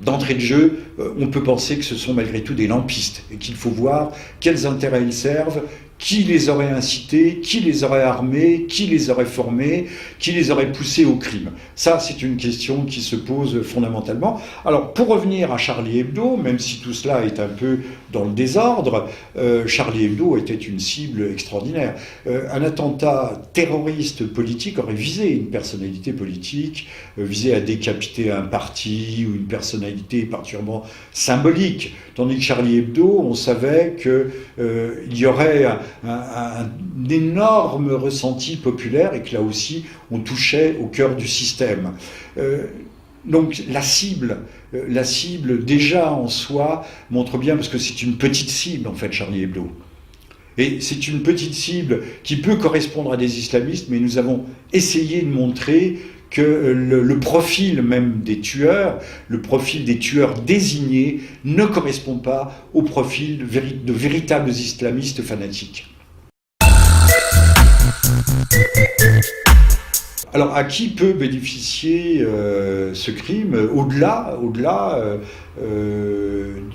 d'entrée de jeu, on peut penser que ce sont malgré tout des lampistes et qu'il faut voir quels intérêts ils servent, qui les aurait incités, qui les aurait armés, qui les aurait formés, qui les aurait poussés au crime. Ça, c'est une question qui se pose fondamentalement. Alors, pour revenir à Charlie Hebdo, même si tout cela est un peu dans le désordre, Charlie Hebdo était une cible extraordinaire. Un attentat terroriste politique aurait visé une personnalité politique, visé à décapiter un parti ou une personnalité particulièrement symbolique. Tandis que Charlie Hebdo, on savait qu'il y aurait un énorme ressenti populaire et que là aussi on touchait au cœur du système. Donc la cible déjà en soi montre bien, parce que c'est une petite cible en fait, Charlie Hebdo. Et c'est une petite cible qui peut correspondre à des islamistes, mais nous avons essayé de montrer que le profil même des tueurs, le profil des tueurs désignés ne correspond pas au profil de véritables islamistes fanatiques. Alors, à qui peut bénéficier ce crime au-delà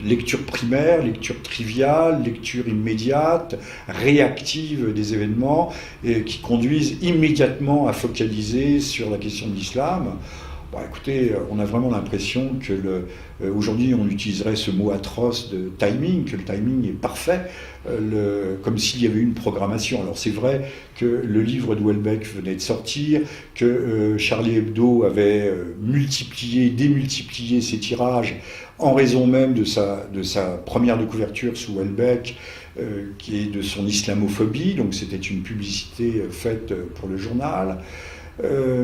lecture primaire, lecture triviale, lecture immédiate, réactive des événements qui conduisent immédiatement à focaliser sur la question de l'islam? Bon, écoutez, on a vraiment l'impression que aujourd'hui on utiliserait ce mot atroce de timing, que le timing est parfait, comme s'il y avait eu une programmation. Alors c'est vrai que le livre de Houellebecq venait de sortir, que Charlie Hebdo avait démultiplié ses tirages en raison même de sa première de couverture sous Houellebecq, qui est de son islamophobie, donc c'était une publicité faite pour le journal.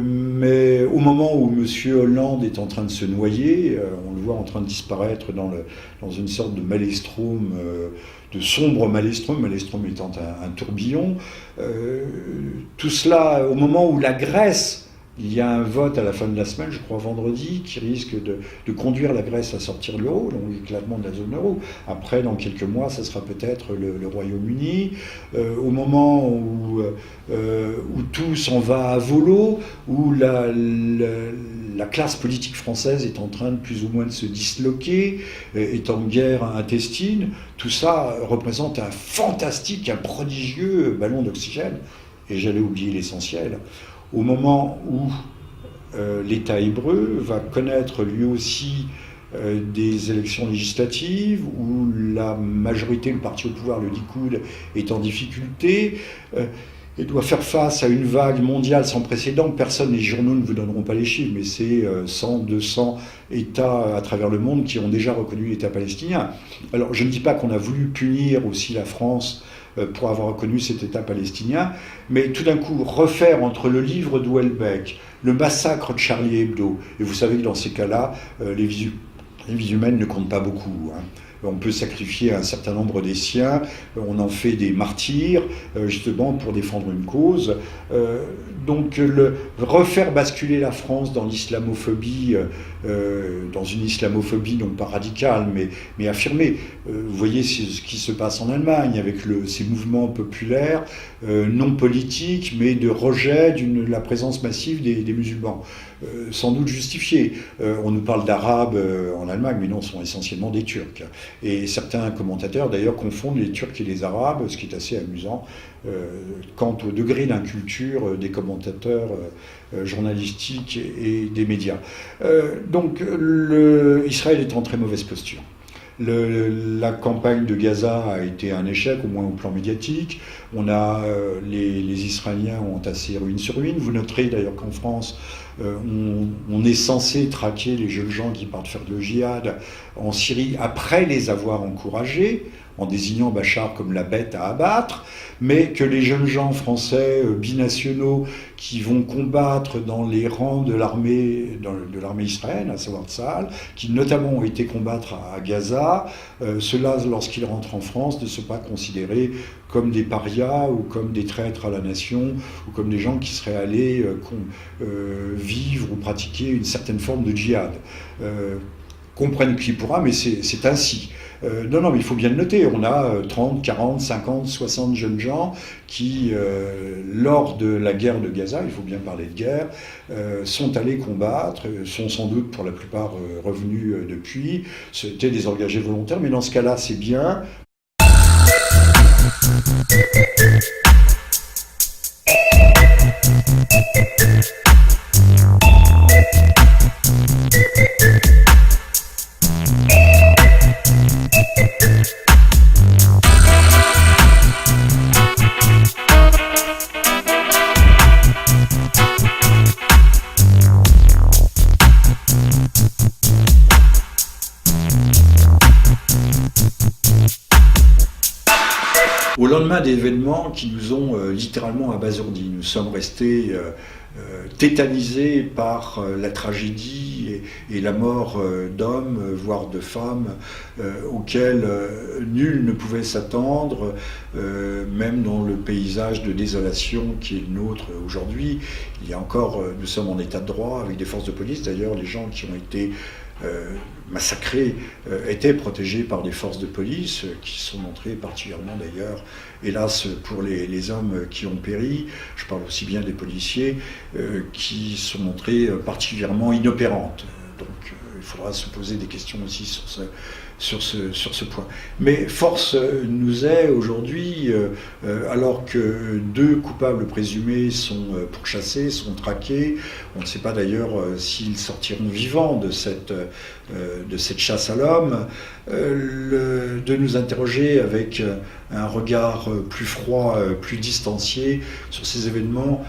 Mais au moment où M. Hollande est en train de se noyer, on le voit en train de disparaître dans une sorte de maelstrom, de sombre maelstrom étant un tourbillon, tout cela au moment où la Grèce, il y a un vote à la fin de la semaine, je crois vendredi, qui risque de conduire la Grèce à sortir de l'euro, donc l'éclatement de la zone euro. Après, dans quelques mois, ça sera peut-être le Royaume-Uni. Au moment où tout s'en va à volo, où la classe politique française est en train de plus ou moins de se disloquer, est en guerre intestine, tout ça représente un fantastique, un prodigieux ballon d'oxygène. Et j'allais oublier l'essentiel. Au moment où l'État hébreu va connaître lui aussi des élections législatives, où la majorité, le parti au pouvoir, le Likoud, est en difficulté, et doit faire face à une vague mondiale sans précédent. Personne, les journaux ne vous donneront pas les chiffres, mais c'est 100, 200 États à travers le monde qui ont déjà reconnu l'État palestinien. Alors je ne dis pas qu'on a voulu punir aussi la France pour avoir reconnu cet État palestinien, mais tout d'un coup, refaire entre le livre de Houellebecq, le massacre de Charlie Hebdo, et vous savez que dans ces cas-là, les vies humaines ne comptent pas beaucoup. On peut sacrifier un certain nombre des siens, on en fait des martyrs, justement pour défendre une cause. Donc refaire basculer la France dans l'islamophobie, dans une islamophobie non pas radicale, mais affirmée. Vous voyez ce qui se passe en Allemagne avec ces mouvements populaires, non politiques, mais de rejet de la présence massive des musulmans. Sans doute justifié. On nous parle d'Arabes en Allemagne, mais non, ce sont essentiellement des Turcs. Et certains commentateurs, d'ailleurs, confondent les Turcs et les Arabes, ce qui est assez amusant, quant au degré d'inculture des commentateurs journalistiques et des médias. Donc, Israël est en très mauvaise posture. La campagne de Gaza a été un échec, au moins au plan médiatique. Les Israéliens ont entassé ruine sur ruine. Vous noterez d'ailleurs qu'en France, on est censé traquer les jeunes gens qui partent faire le djihad en Syrie après les avoir encouragés, en désignant Bachar comme la bête à abattre, mais que les jeunes gens français binationaux qui vont combattre dans les rangs de l'armée israélienne, à savoir Tsahal, qui notamment ont été combattre à Gaza, ceux-là, lorsqu'ils rentrent en France, ne sont pas considérés comme des parias ou comme des traîtres à la nation ou comme des gens qui seraient allés vivre ou pratiquer une certaine forme de djihad. Comprenne qui pourra, mais c'est ainsi. Non, mais il faut bien le noter. On a 30, 40, 50, 60 jeunes gens qui, lors de la guerre de Gaza, il faut bien parler de guerre, sont allés combattre, sont sans doute pour la plupart revenus depuis. C'était des engagés volontaires, mais dans ce cas-là, c'est bien. Au lendemain d'événements qui nous ont littéralement abasourdis, nous sommes restés tétanisés par la tragédie et la mort d'hommes, voire de femmes, auxquels nul ne pouvait s'attendre, même dans le paysage de désolation qui est le nôtre aujourd'hui. Il y a encore, nous sommes en état de droit avec des forces de police, d'ailleurs les gens qui ont été massacrés étaient protégés par des forces de police qui sont montrées particulièrement d'ailleurs, hélas pour les hommes qui ont péri, je parle aussi bien des policiers, qui sont montrés particulièrement inopérantes. Donc il faudra se poser des questions aussi sur ce point. Mais force nous est aujourd'hui, alors que 2 coupables présumés sont pourchassés, sont traqués, on ne sait pas d'ailleurs s'ils sortiront vivants de cette chasse à l'homme, de nous interroger avec un regard plus froid, plus distancié sur ces événements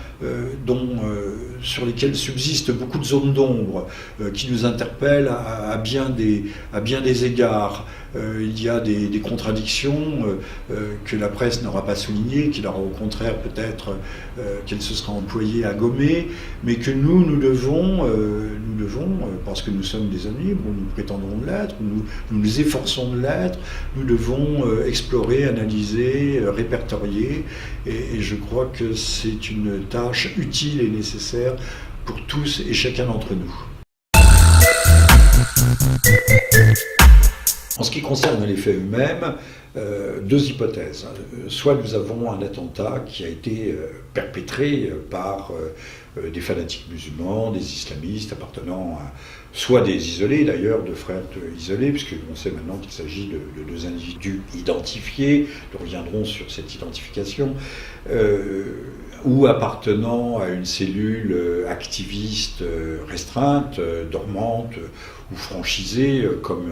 sur lesquels subsistent beaucoup de zones d'ombre, qui nous interpellent à bien des égards. Il y a des contradictions que la presse n'aura pas soulignées, qu'il aura au contraire peut-être qu'elle se sera employée à gommer, mais que nous devons, parce que nous sommes des hommes libres, nous prétendons l'être, nous nous efforçons de l'être, nous devons explorer, analyser, répertorier, et je crois que c'est une tâche utile et nécessaire pour tous et chacun d'entre nous. En ce qui concerne les faits eux-mêmes, 2 hypothèses. Soit nous avons un attentat qui a été perpétré par des fanatiques musulmans, des islamistes appartenant à soit des isolés d'ailleurs, de frères isolés, puisqu'on sait maintenant qu'il s'agit de 2 individus identifiés, nous reviendrons sur cette identification, ou appartenant à une cellule activiste restreinte, dormante ou franchisée, comme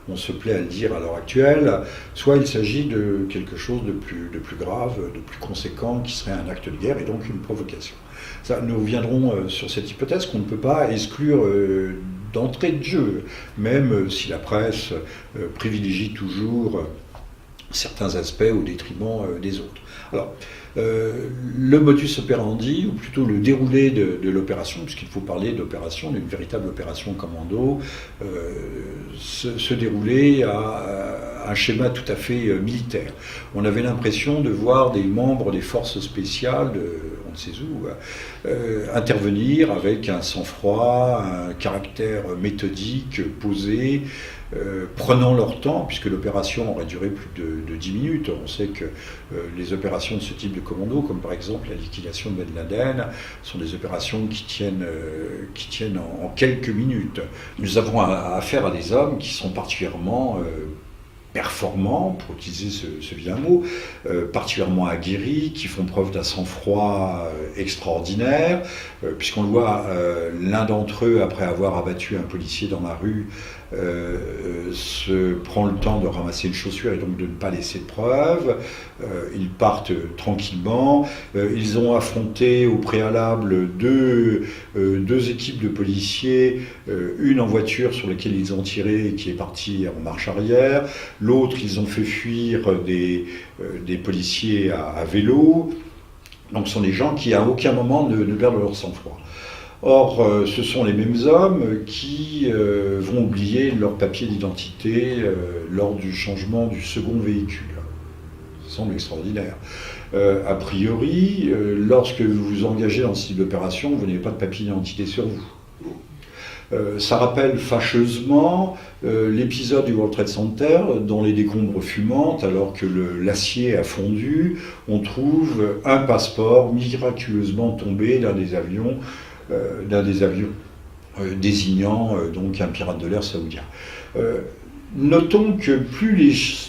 on se plaît à le dire à l'heure actuelle, soit il s'agit de quelque chose de plus grave, de plus conséquent, qui serait un acte de guerre et donc une provocation. Ça, nous reviendrons sur cette hypothèse qu'on ne peut pas exclure d'entrée de jeu, même si la presse privilégie toujours certains aspects au détriment des autres. Alors, le modus operandi, ou plutôt le déroulé de l'opération, puisqu'il faut parler d'opération, d'une véritable opération commando, se déroulait à un schéma tout à fait militaire. On avait l'impression de voir des membres des forces spéciales, on ne sait où, intervenir avec un sang-froid, un caractère méthodique, posé, prenant leur temps, puisque l'opération aurait duré plus de 10 minutes. On sait que les opérations de ce type de commando, comme par exemple la liquidation de Ben Laden, sont des opérations qui tiennent en quelques minutes. Nous avons affaire à des hommes qui sont particulièrement performants, pour utiliser ce vilain mot, particulièrement aguerris, qui font preuve d'un sang-froid extraordinaire, puisqu'on le voit, l'un d'entre eux, après avoir abattu un policier dans la rue, se prend le temps de ramasser une chaussure et donc de ne pas laisser de preuves. Ils partent tranquillement. Ils ont affronté au préalable deux équipes de policiers, une en voiture sur laquelle ils ont tiré et qui est partie en marche arrière, l'autre ils ont fait fuir des policiers à vélo. Donc ce sont des gens qui à aucun moment ne perdent leur sang-froid. Or, ce sont les mêmes hommes qui vont oublier leur papier d'identité lors du changement du second véhicule. Ça semble extraordinaire. A priori, lorsque vous vous engagez dans ce type d'opération, vous n'avez pas de papier d'identité sur vous. Ça rappelle fâcheusement l'épisode du World Trade Center, dont les décombres fumantes, alors que l'acier a fondu, on trouve un passeport miraculeusement tombé d'un des avions désignant donc un pirate de l'air saoudien. Notons que plus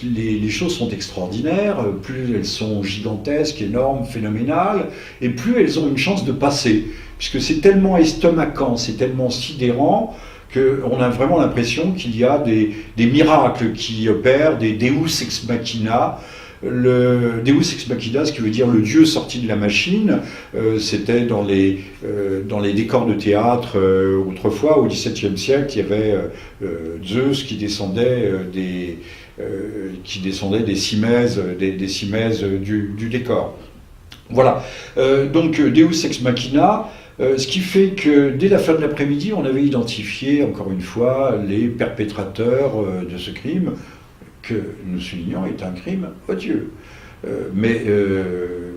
les choses sont extraordinaires, plus elles sont gigantesques, énormes, phénoménales, et plus elles ont une chance de passer, puisque c'est tellement estomacant, c'est tellement sidérant, qu'on a vraiment l'impression qu'il y a des miracles qui opèrent, des Deus ex machina. Le Deus ex machina, ce qui veut dire le dieu sorti de la machine, c'était dans les décors de théâtre autrefois, au XVIIe siècle, il y avait Zeus qui descendait des cimaises, des cimaises du décor. Voilà, donc Deus ex machina, ce qui fait que dès la fin de l'après-midi, on avait identifié, encore une fois, les perpétrateurs de ce crime, que nous soulignons est un crime odieux. Mais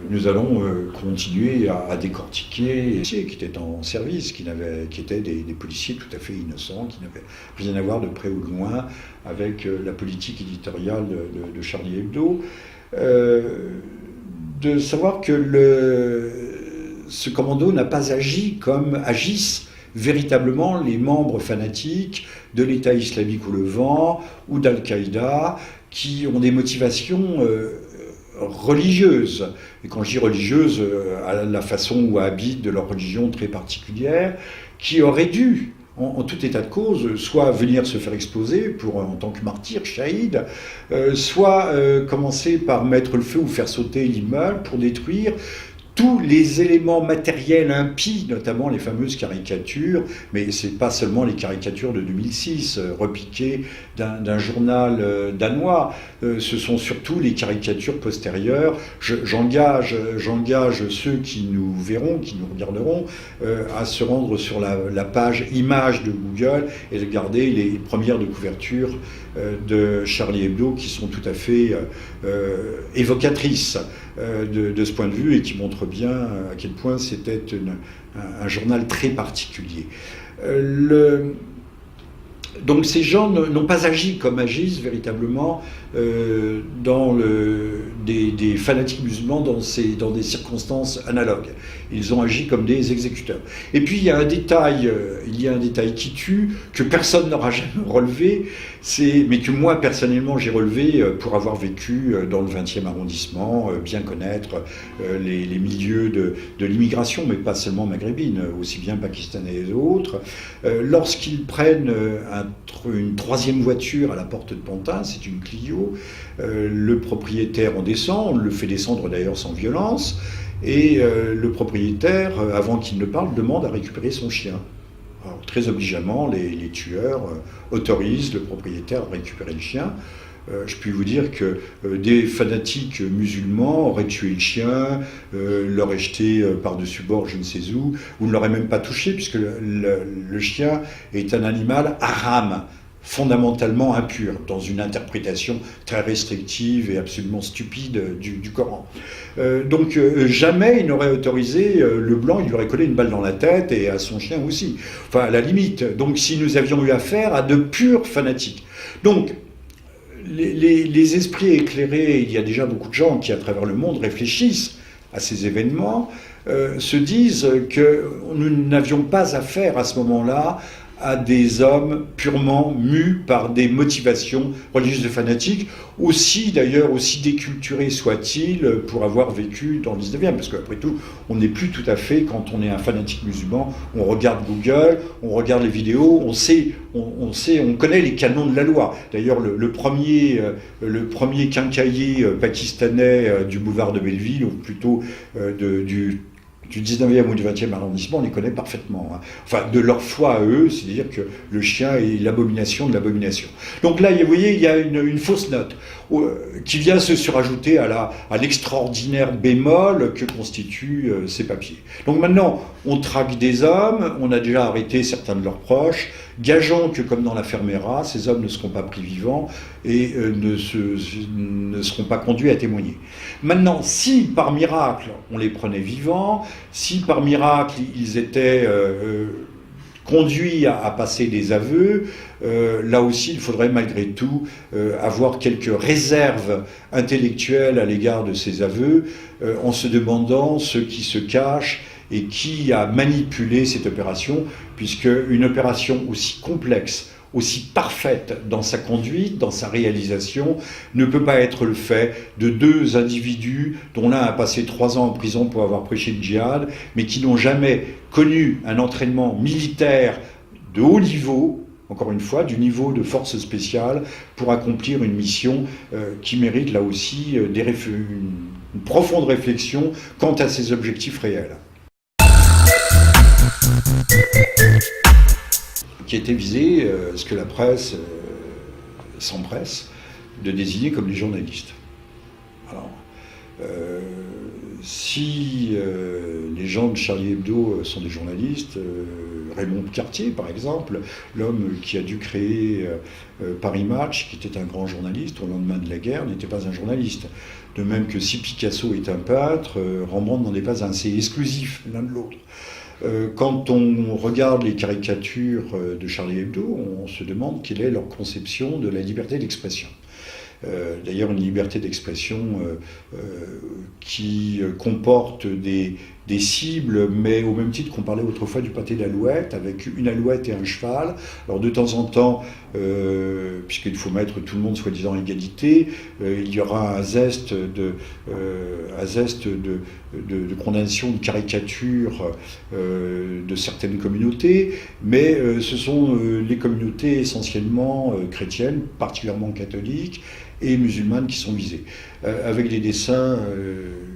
nous allons continuer à décortiquer qui étaient en service, qui étaient des policiers tout à fait innocents, qui n'avaient rien à voir de près ou de loin avec la politique éditoriale de Charlie Hebdo. De savoir que ce commando n'a pas agi comme agissent véritablement les membres fanatiques de l'État islamique au Levant ou d'Al-Qaïda, qui ont des motivations religieuses. Et quand je dis religieuses, à la façon ou à habit de leur religion très particulière, qui auraient dû, en tout état de cause, soit venir se faire exploser en tant que martyr, shahid, soit commencer par mettre le feu ou faire sauter l'immeuble pour détruire tous les éléments matériels impies, notamment les fameuses caricatures, mais ce n'est pas seulement les caricatures de 2006, repiquées d'un journal danois, ce sont surtout les caricatures postérieures. J'engage ceux qui nous verront, qui nous regarderont, à se rendre sur la page images de Google et de regarder les premières de couverture de Charlie Hebdo qui sont tout à fait évocatrices de ce point de vue et qui montrent bien à quel point c'était un journal très particulier. Donc ces gens n'ont pas agi comme agissent véritablement des fanatiques musulmans dans des circonstances analogues. Ils ont agi comme des exécuteurs. Et puis il y a un détail qui tue, que personne n'aura jamais relevé, mais que moi personnellement j'ai relevé pour avoir vécu dans le 20e arrondissement, bien connaître les milieux de l'immigration, mais pas seulement maghrébine, aussi bien pakistanais et autres. Lorsqu'ils prennent une troisième voiture à la porte de Pantin, c'est une Clio, le propriétaire en descend, on le fait descendre d'ailleurs sans violence, et le propriétaire, avant qu'il ne parle, demande à récupérer son chien. Alors, très obligeamment, les tueurs autorisent le propriétaire à récupérer le chien. Je puis vous dire que des fanatiques musulmans auraient tué le chien, l'auraient jeté par-dessus bord je ne sais où, ou ne l'auraient même pas touché, puisque le chien est un animal haram, fondamentalement impur, dans une interprétation très restrictive et absolument stupide du Coran. Donc jamais il n'aurait autorisé le blanc, il lui aurait collé une balle dans la tête, et à son chien aussi. Enfin, à la limite. Donc si nous avions eu affaire à de purs fanatiques. Donc, les esprits éclairés, il y a déjà beaucoup de gens qui, à travers le monde, réfléchissent à ces événements, se disent que nous n'avions pas affaire à ce moment-là à des hommes purement mus par des motivations religieuses et fanatiques, aussi déculturés soient-ils pour avoir vécu dans le 19e, parce qu'après tout, on n'est plus tout à fait, quand on est un fanatique musulman, on regarde Google, on regarde les vidéos, on connaît les canons de la loi. D'ailleurs, le premier quincaillier pakistanais du boulevard de Belleville, ou plutôt du 19e ou du 20e arrondissement, on les connaît parfaitement. Hein. Enfin, de leur foi à eux, c'est-à-dire que le chien est l'abomination de l'abomination. Donc là, vous voyez, il y a une fausse note qui vient se surajouter à l'extraordinaire bémol que constituent ces papiers. Donc maintenant, on traque des hommes, on a déjà arrêté certains de leurs proches, gageons que, comme dans l'affaire Mera, ces hommes ne seront pas pris vivants et ne seront pas conduits à témoigner. Maintenant, si par miracle on les prenait vivants, si par miracle ils étaient conduits à passer des aveux, là aussi il faudrait malgré tout avoir quelques réserves intellectuelles à l'égard de ces aveux, en se demandant ce qui se cache et qui a manipulé cette opération, puisque une opération aussi complexe, aussi parfaite dans sa conduite, dans sa réalisation, ne peut pas être le fait de deux individus dont l'un a passé 3 ans en prison pour avoir prêché le djihad, mais qui n'ont jamais connu un entraînement militaire de haut niveau, encore une fois, du niveau de force spéciale, pour accomplir une mission qui mérite là aussi une profonde réflexion quant à ses objectifs réels. Qui était visé, ce que la presse s'empresse de désigner comme les journalistes. Alors, si les gens de Charlie Hebdo sont des journalistes, Raymond Cartier par exemple, l'homme qui a dû créer Paris Match, qui était un grand journaliste au lendemain de la guerre, n'était pas un journaliste. De même que si Picasso est un peintre, Rembrandt n'en est pas un, c'est exclusif l'un de l'autre. Quand on regarde les caricatures de Charlie Hebdo, on se demande quelle est leur conception de la liberté d'expression. D'ailleurs, une liberté d'expression qui comporte des des cibles, mais au même titre qu'on parlait autrefois du pâté d'alouette, avec une alouette et un cheval. Alors de temps en temps, puisqu'il faut mettre tout le monde soi-disant à égalité, il y aura un zeste de condamnation, de caricature de certaines communautés, mais ce sont les communautés essentiellement chrétiennes, particulièrement catholiques, et musulmanes qui sont visées, avec des dessins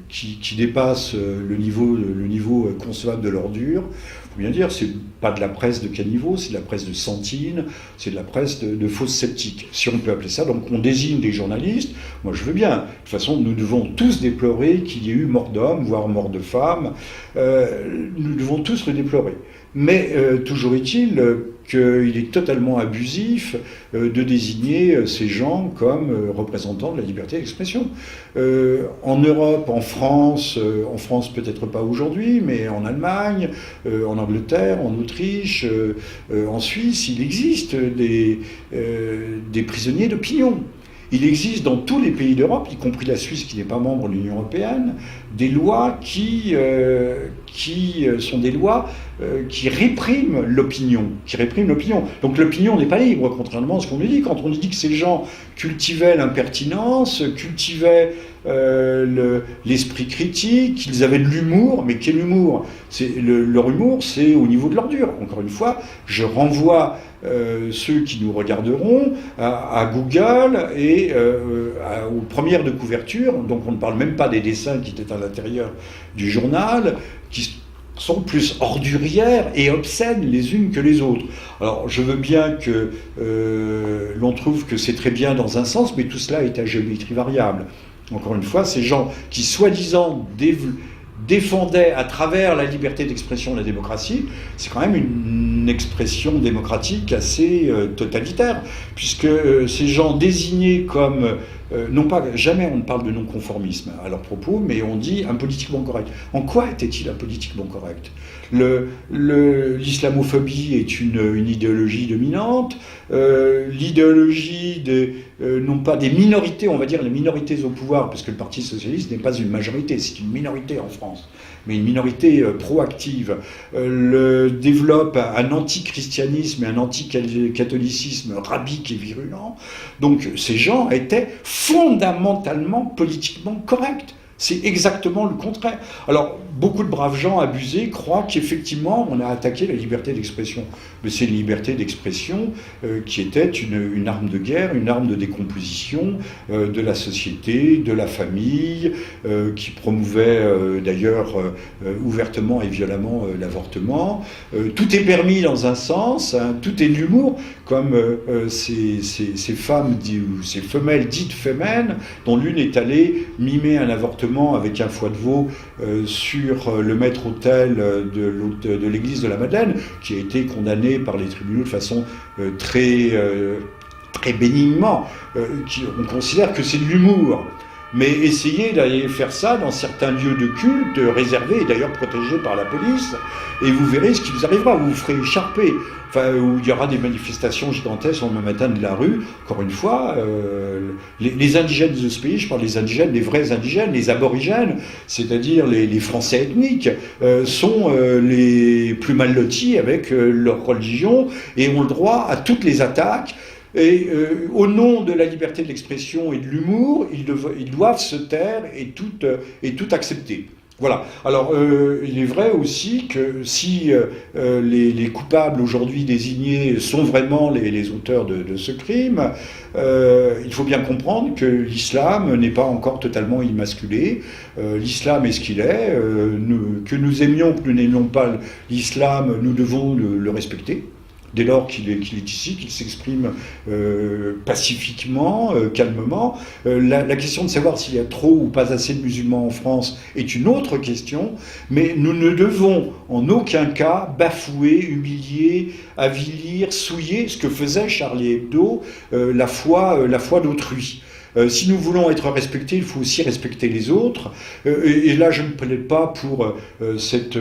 qui dépassent le niveau concevable de l'ordure. Il faut bien dire, c'est pas de la presse de caniveau, c'est de la presse de sentine, c'est de la presse de fausses sceptiques, si on peut appeler ça. Donc on désigne des journalistes, moi je veux bien. De toute façon, nous devons tous déplorer qu'il y ait eu mort d'hommes, voire mort de femmes. Nous devons tous le déplorer. Mais toujours est-il qu'il est totalement abusif de désigner ces gens comme représentants de la liberté d'expression. En Europe, en France peut-être pas aujourd'hui, mais en Allemagne, en Angleterre, en Autriche, en Suisse, il existe des prisonniers d'opinion. Il existe dans tous les pays d'Europe, y compris la Suisse qui n'est pas membre de l'Union européenne, des lois qui sont des lois qui répriment l'opinion. Donc l'opinion n'est pas libre, contrairement à ce qu'on nous dit. Quand on nous dit que ces gens cultivaient l'impertinence, cultivaient l'esprit critique, qu'ils avaient de l'humour, mais quel humour ? Leur humour, c'est au niveau de l'ordure. Encore une fois, je renvoie ceux qui nous regarderont à Google et aux premières de couverture, donc on ne parle même pas des dessins qui étaient à l'intérieur du journal, qui sont plus ordurières et obscènes les unes que les autres. Alors je veux bien que l'on trouve que c'est très bien dans un sens, mais tout cela est à géométrie variable. Encore une fois, ces gens qui soi-disant défendaient à travers la liberté d'expression la démocratie, c'est quand même une expression démocratique assez totalitaire, puisque ces gens désignés comme, jamais on ne parle de non-conformisme à leur propos, mais on dit impolitiquement correct. En quoi était-il impolitiquement correct ? L'islamophobie est une idéologie dominante, l'idéologie non pas des minorités, on va dire les minorités au pouvoir, parce que le Parti socialiste n'est pas une majorité, c'est une minorité en France, mais une minorité proactive, développe un antichristianisme et un anticatholicisme rabique et virulent. Donc ces gens étaient fondamentalement politiquement corrects. C'est exactement le contraire. Alors, beaucoup de braves gens abusés croient qu'effectivement, on a attaqué la liberté d'expression. Mais c'est une liberté d'expression qui était une arme de guerre, une arme de décomposition de la société, de la famille, qui promouvait d'ailleurs ouvertement et violemment l'avortement. Tout est permis dans un sens, hein, tout est de l'humour, comme ces femmes, ou ces femelles dites fémènes, dont l'une est allée mimer un avortement avec un foie de veau sur le maître-autel de l'église de la Madeleine, qui a été condamné par les tribunaux de façon très bénignement. On considère que c'est de l'humour. Mais essayez d'aller faire ça dans certains lieux de culte réservés et d'ailleurs protégés par la police, et vous verrez ce qui vous arrivera. Vous vous ferez écharper. Enfin, où il y aura des manifestations gigantesques au même matin de la rue. Encore une fois, les indigènes de ce pays, je parle des indigènes, les vrais indigènes, les aborigènes, c'est-à-dire les Français ethniques, sont les plus mal lotis avec leur religion et ont le droit à toutes les attaques. Et au nom de la liberté de l'expression et de l'humour, ils doivent se taire et tout accepter. Voilà. Alors, il est vrai aussi que si les coupables aujourd'hui désignés sont vraiment les auteurs de ce crime, il faut bien comprendre que l'islam n'est pas encore totalement immasculé. L'islam est ce qu'il est. Que nous aimions, que nous n'aimions pas l'islam, nous devons le respecter. Dès lors qu'il est ici, qu'il s'exprime pacifiquement, calmement. La question de savoir s'il y a trop ou pas assez de musulmans en France est une autre question, mais nous ne devons en aucun cas bafouer, humilier, avilir, souiller ce que faisait Charlie Hebdo, la foi d'autrui. Si nous voulons être respectés, il faut aussi respecter les autres. Et là, je ne plaide pas pour cette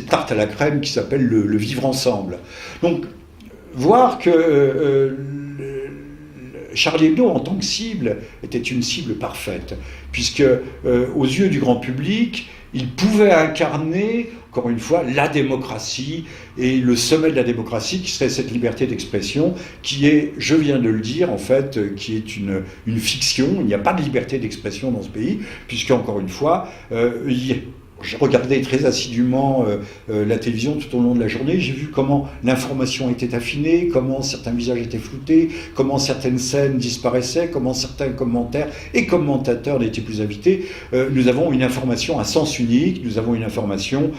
tarte à la crème qui s'appelle le vivre ensemble. Donc, voir que Charlie Hebdo, en tant que cible, était une cible parfaite, puisque aux yeux du grand public, il pouvait incarner, encore une fois, la démocratie et le sommet de la démocratie qui serait cette liberté d'expression qui est, je viens de le dire, en fait, qui est une fiction. Il n'y a pas de liberté d'expression dans ce pays, puisque, encore une fois, j'ai regardé très assidûment la télévision tout au long de la journée. J'ai vu comment l'information était affinée, comment certains visages étaient floutés, comment certaines scènes disparaissaient, comment certains commentaires et commentateurs n'étaient plus invités. Nous avons une information à sens unique, nous avons une information...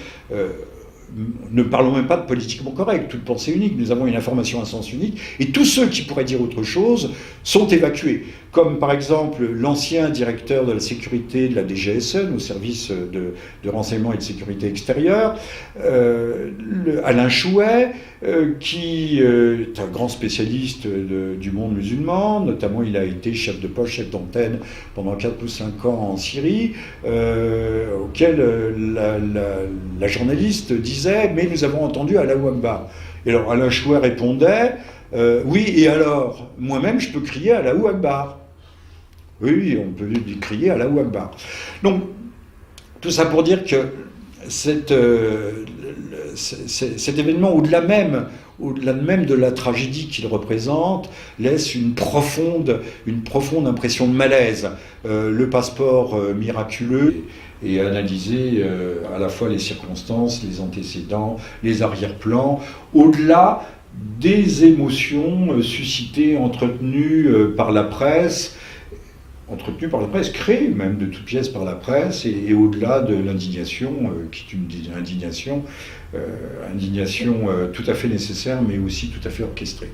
ne parlons même pas de politiquement correct, toute pensée unique, nous avons une information à sens unique, et tous ceux qui pourraient dire autre chose sont évacués, comme par exemple l'ancien directeur de la sécurité de la DGSE, au service de renseignement et de sécurité extérieure, Alain Chouet, qui est un grand spécialiste du monde musulman, notamment il a été chef de poste, chef d'antenne pendant 4 ou 5 ans en Syrie, auquel la journaliste disait « mais nous avons entendu Allahu Akbar ». Et alors Alain Chouet répondait « oui, et alors, moi-même je peux crier Allahu Akbar ». Oui, on peut crier Allahu Akbar. Donc, tout ça pour dire que cet événement, au-delà même de la tragédie qu'il représente, laisse une profonde impression de malaise. Le passeport miraculeux et analyser à la fois les circonstances, les antécédents, les arrière-plans, au-delà des émotions suscitées, entretenues par la presse, créée même de toutes pièces par la presse, et au-delà de l'indignation, qui est une indignation tout à fait nécessaire, mais aussi tout à fait orchestrée.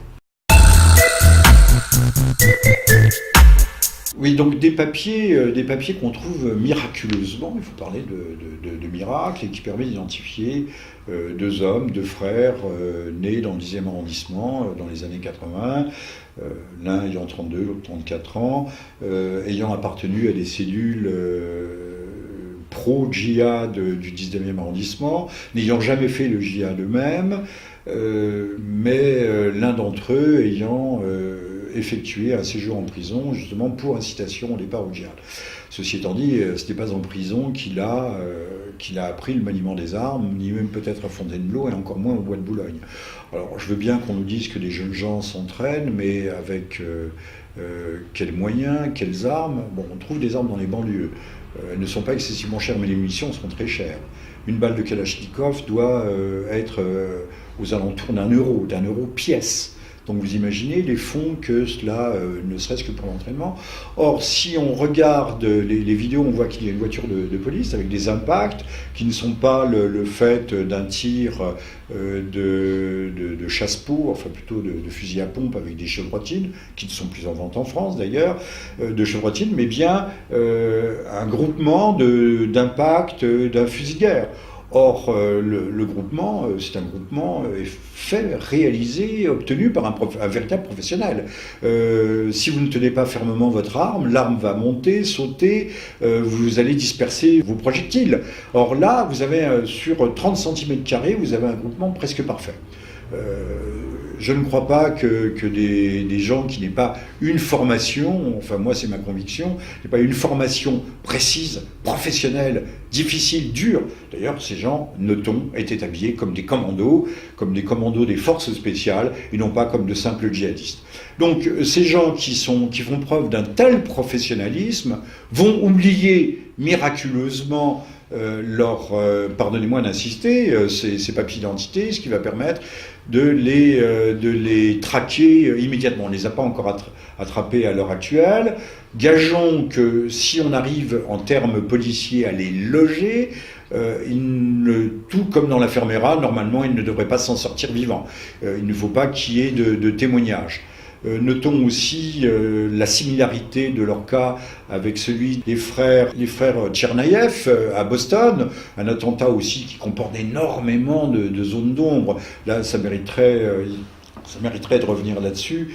Oui, donc des papiers qu'on trouve miraculeusement, il faut parler de miracles, et qui permettent d'identifier 2 hommes, 2 frères, nés dans le 10e arrondissement dans les années 80, l'un ayant 32, l'autre 34 ans, ayant appartenu à des cellules pro-djihad du 19e arrondissement, n'ayant jamais fait le djihad eux-mêmes, mais l'un d'entre eux ayant effectué un séjour en prison justement pour incitation au départ au djihad. Ceci étant dit, ce n'est pas en prison qu'il a appris le maniement des armes, ni même peut-être à Fontainebleau et encore moins au Bois de Boulogne. Alors je veux bien qu'on nous dise que des jeunes gens s'entraînent, mais avec quels moyens, quelles armes? Bon, on trouve des armes dans les banlieues. Elles ne sont pas excessivement chères, mais les munitions sont très chères. Une balle de Kalachnikov doit être aux alentours d'1 euro pièce. Donc vous imaginez les fonds que cela, ne serait-ce que pour l'entraînement. Or, si on regarde les vidéos, on voit qu'il y a une voiture de police avec des impacts qui ne sont pas le fait d'un tir de chasse-peau, enfin plutôt de fusil à pompe avec des chevrotines, qui ne sont plus en vente en France d'ailleurs, de chevrotines, mais bien un groupement d'impacts d'un fusil de guerre. Or, le groupement, c'est un groupement réalisé, obtenu par un véritable professionnel. Si vous ne tenez pas fermement votre arme, l'arme va monter, sauter, vous allez disperser vos projectiles. Or là, vous avez sur 30 cm², vous avez un groupement presque parfait. Je ne crois pas que des gens qui n'aient pas une formation, enfin moi c'est ma conviction, n'aient pas une formation précise, professionnelle, difficile, dure. D'ailleurs, ces gens, notons, étaient habillés comme des commandos des forces spéciales, et non pas comme de simples djihadistes. Donc ces gens qui font preuve d'un tel professionnalisme vont oublier miraculeusement pardonnez-moi d'insister, ces papiers d'identité, ce qui va permettre de les traquer immédiatement. On ne les a pas encore attrapés à l'heure actuelle. Gageons que si on arrive en termes policiers à les loger, tout comme dans l'affaire Mera, normalement ils ne devraient pas s'en sortir vivants. Il ne faut pas qu'il y ait de témoignages. Notons aussi la similarité de leur cas avec celui des frères Tchernaïev à Boston, un attentat aussi qui comporte énormément de zones d'ombre. Là, ça mériterait ça mériterait de revenir là-dessus,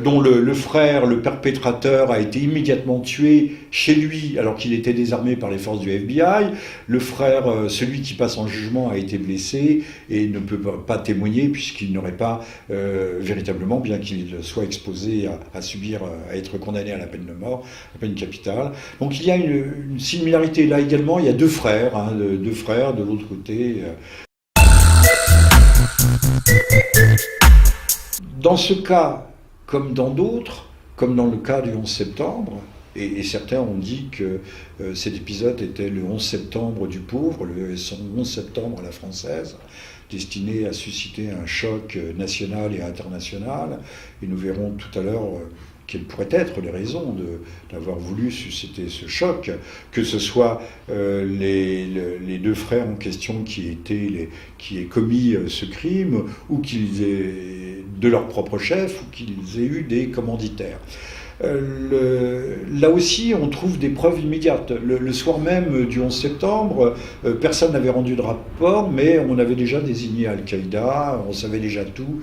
dont le frère, le perpétrateur, a été immédiatement tué chez lui alors qu'il était désarmé par les forces du FBI. Le frère, celui qui passe en jugement, a été blessé et ne peut pas témoigner puisqu'il n'aurait pas véritablement, bien qu'il soit exposé à subir, à être condamné à la peine de mort, la peine capitale. Donc il y a une similarité là également. Il y a deux frères de l'autre côté. Dans ce cas, comme dans d'autres, comme dans le cas du 11 septembre, et certains ont dit que cet épisode était le 11 septembre du pauvre, son 11 septembre à la française, destiné à susciter un choc national et international, et nous verrons tout à l'heure quelles pourraient être les raisons d'avoir voulu susciter ce choc, que ce soit les deux frères en question qui aient commis ce crime, ou qu'ils aient de leur propre chef, ou qu'ils aient eu des commanditaires. Là aussi, on trouve des preuves immédiates. Le soir même du 11 septembre, personne n'avait rendu de rapport, mais on avait déjà désigné Al-Qaïda, on savait déjà tout.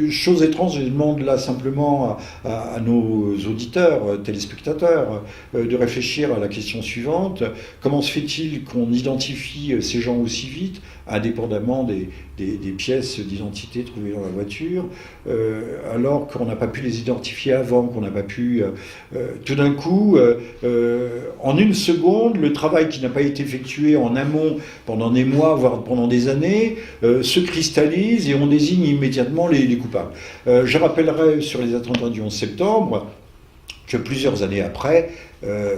Chose étrange, je demande là simplement à nos auditeurs, téléspectateurs, de réfléchir à la question suivante. Comment se fait-il qu'on identifie ces gens aussi vite, indépendamment des pièces d'identité trouvées dans la voiture, alors qu'on n'a pas pu les identifier avant, qu'on n'a pas pu... tout d'un coup, en une seconde, le travail qui n'a pas été effectué en amont pendant des mois, voire pendant des années, se cristallise et on désigne immédiatement les coupables. Je rappellerai sur les attentats du 11 septembre que plusieurs années après,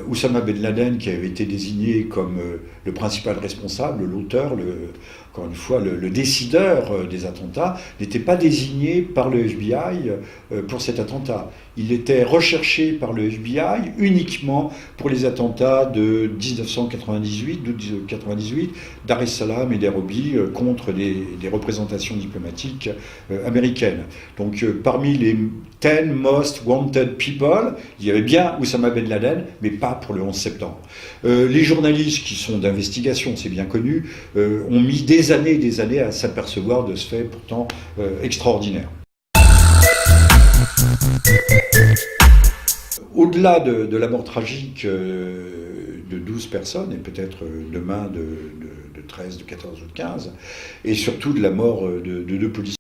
Oussama Ben Laden, qui avait été désigné comme le principal responsable, l'auteur, encore une fois, le décideur des attentats, n'était pas désigné par le FBI pour cet attentat. Il était recherché par le FBI uniquement pour les attentats de 1998, Dar es Salaam et Nairobi, contre des représentations diplomatiques américaines. Donc parmi les 10 most wanted people, il y avait bien Oussama Ben Laden, mais pas pour le 11 septembre. Les journalistes qui sont d'investigation, c'est bien connu, ont mis des années à s'apercevoir de ce fait pourtant extraordinaire. Au-delà de la mort tragique de 12 personnes, et peut-être demain de 13, de 14 ou de 15, et surtout de la mort de deux policiers,